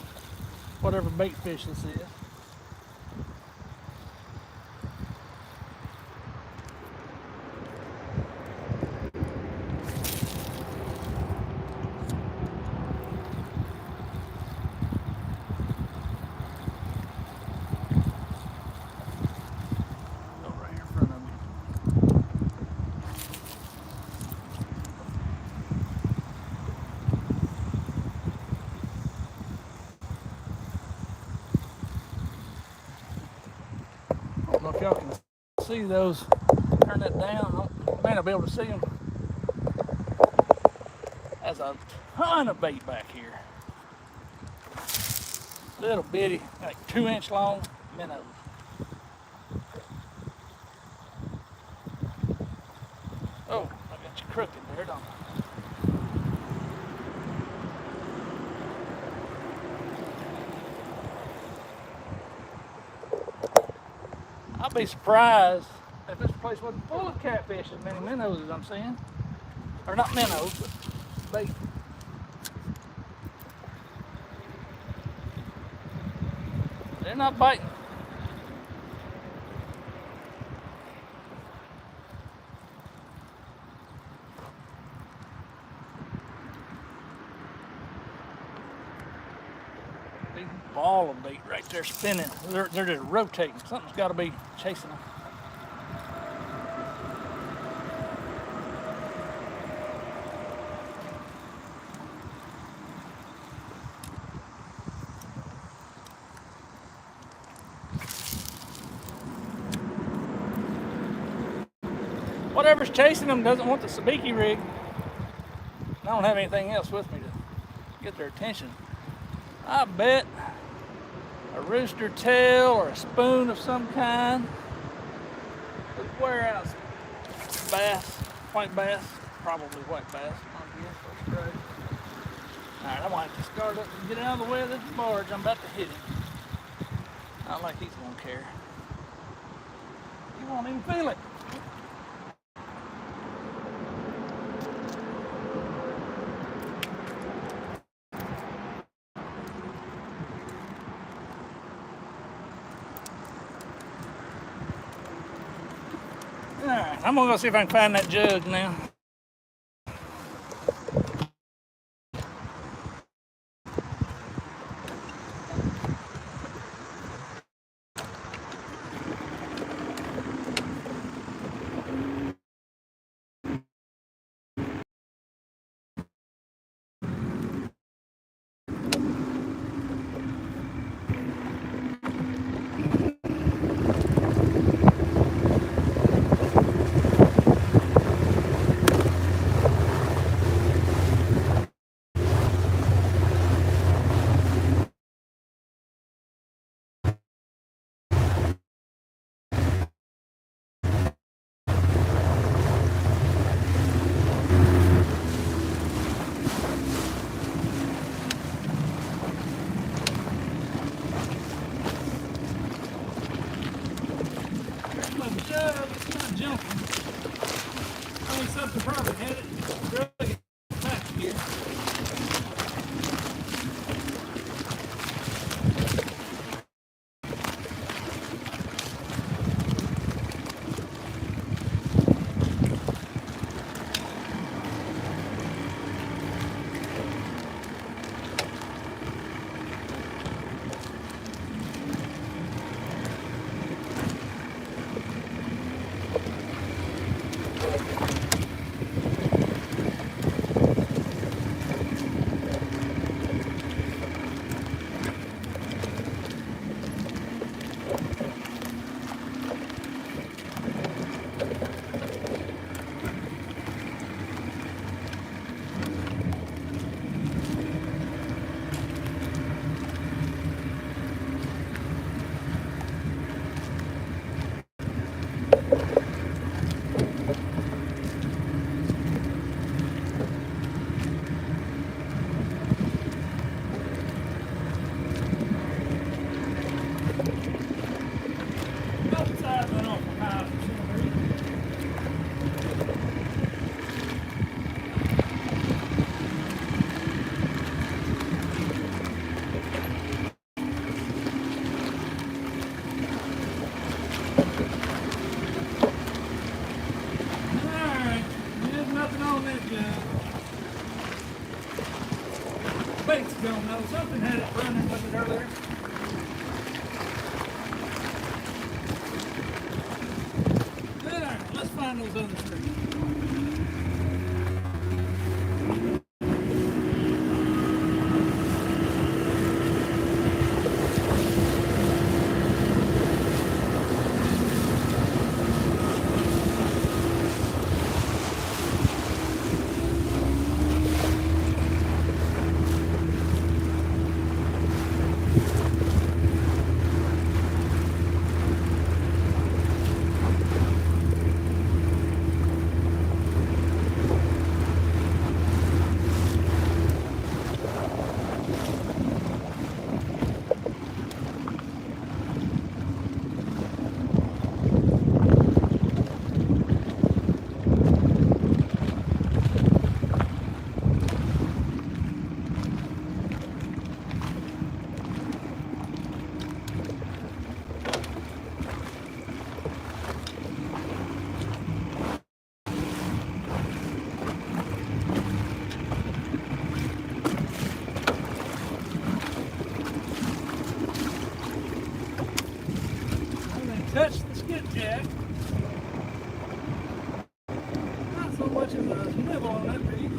whatever bait fish this is. Go right here in front of me. I don't know if y'all can see those. Turn that down. I may not be able to see them. There's a ton of bait back here. Little bitty, like 2-inch long minnows. Oh, I got you crooked there, don't I? I'd be surprised if this place wasn't full of catfish as many minnows as I'm seeing. Or not minnows, but bait. They're not biting. Big ball of bait right there spinning. They're just rotating. Something's got to be chasing them. Whatever's chasing them doesn't want the sabiki rig. I don't have anything else with me to get their attention. I bet a rooster tail or a spoon of some kind would wear out bass, white bass, probably white bass. Alright, I might have to start up and get out of the way of this barge. I'm about to hit him. Not like he's gonna care. He won't even feel it. Alright, I'm gonna go see if I can find that jug now. bait's gone though. Something had it running with it earlier. There, let's find those other three. Touch the skipjack. Not so much of a nibble on that piece.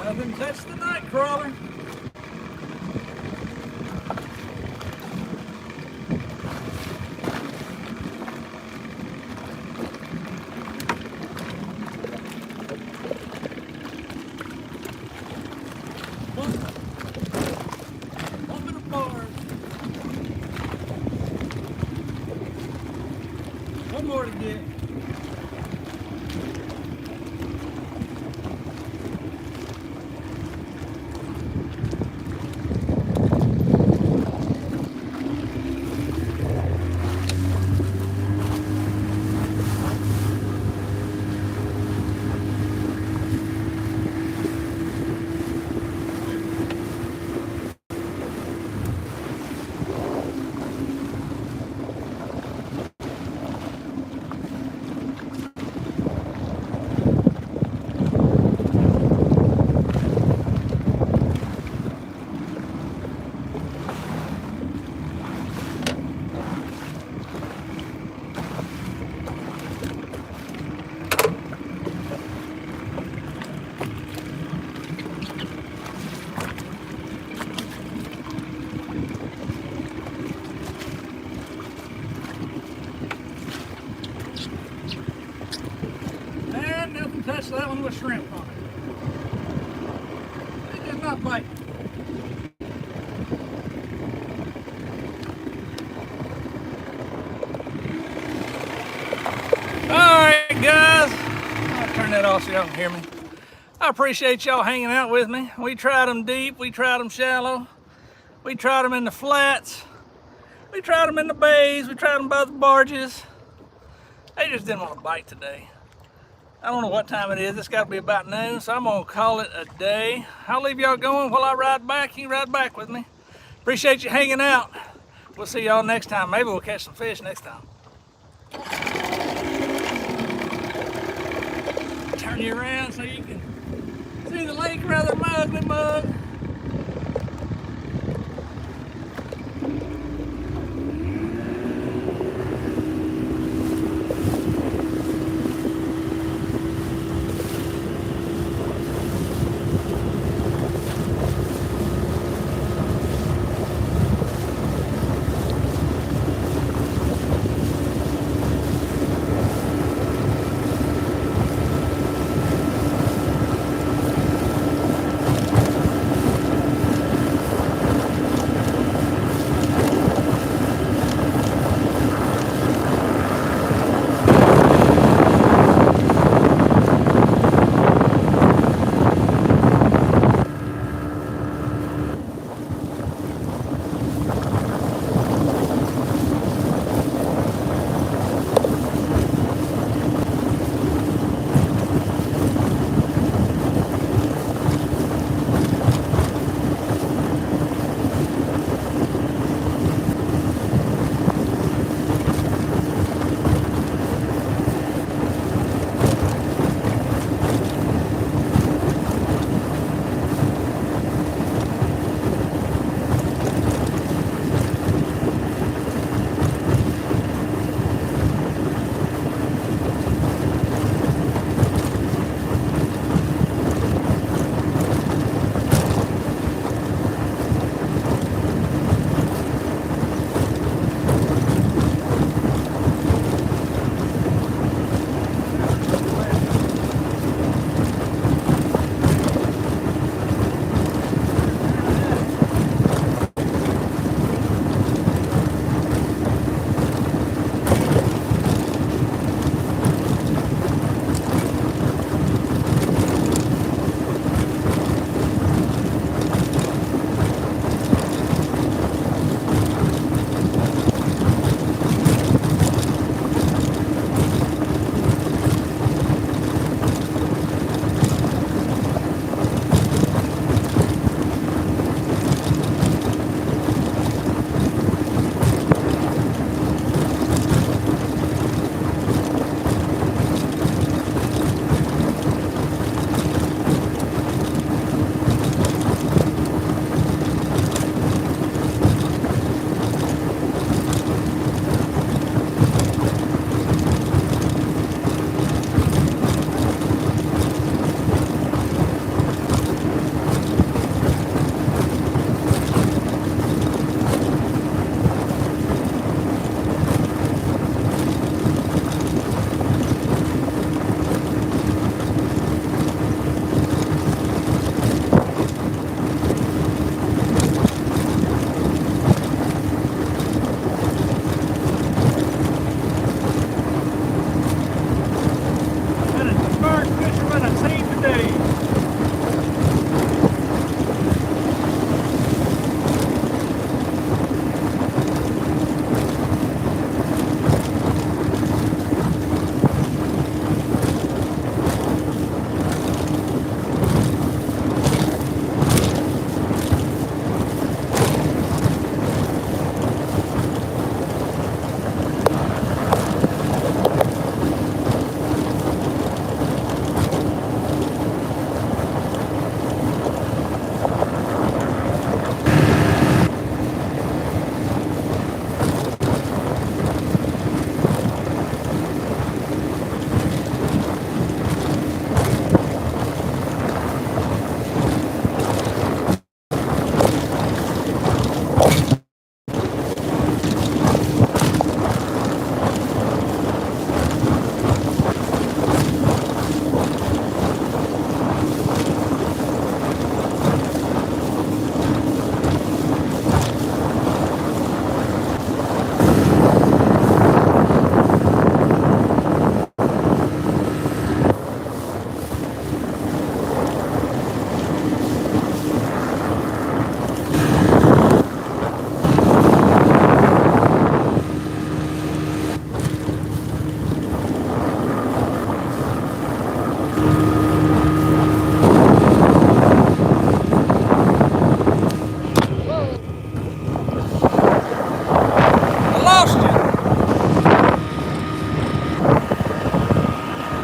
Nothing touched the night crawler. Bumping apart. One more to get. Touch that one with shrimp on it. It did not bite. Alright guys, I'll turn that off so y'all can hear me. I appreciate y'all hanging out with me. We tried them deep, we tried them shallow, we tried them in the flats, we tried them in the bays, we tried them by the barges. They just didn't want to bite today. I don't know what time it is. It's got to be about noon, so I'm going to call it a day. I'll leave y'all going while I ride back. You can ride back with me. Appreciate you hanging out. We'll see y'all next time. Maybe we'll catch some fish next time. Turn you around so you can see the lake rather ugly mug.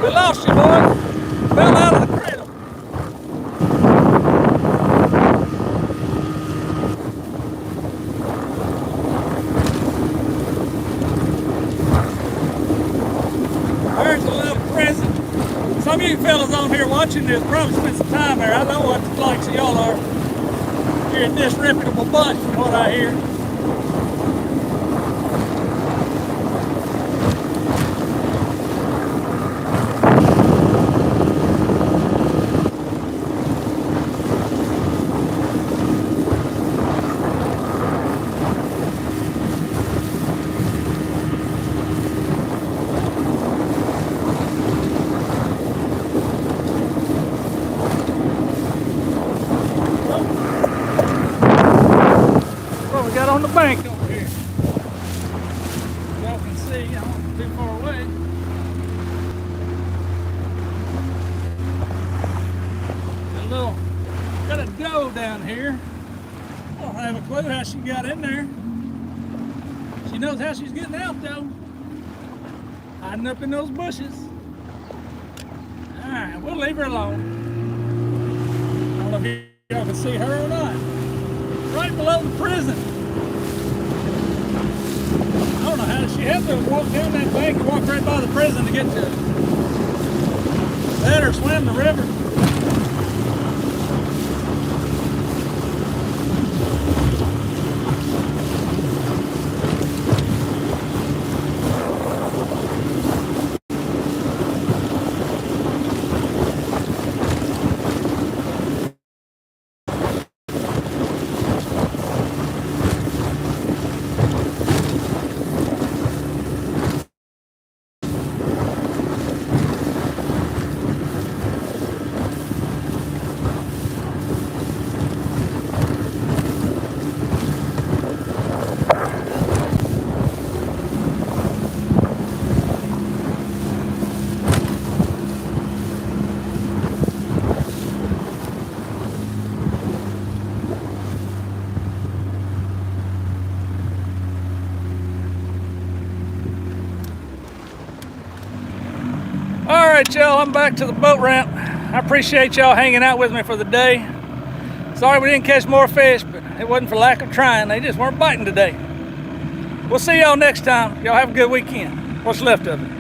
We lost you, boy. Fell out of the cradle. There's a little present. Some of you fellas on here watching this probably spent some time there. I know what the likes of y'all are. You're a disreputable bunch from what I hear. What we got on the bank over here? Y'all can see, I don't too far away. Got a doe down here. I don't have a clue how she got in there. She knows how she's getting out though. Hiding up in those bushes. Alright, we'll leave her alone. I don't know if y'all can see her or not. Right below the prison. I don't know how she had to walk down that bank and walk right by the prison to get to it. That or swim the river. Alright y'all, I'm back to the boat ramp. I appreciate y'all hanging out with me for the day. Sorry we didn't catch more fish, but it wasn't for lack of trying. They just weren't biting today. We'll see y'all next time. Y'all have a good weekend. What's left of it.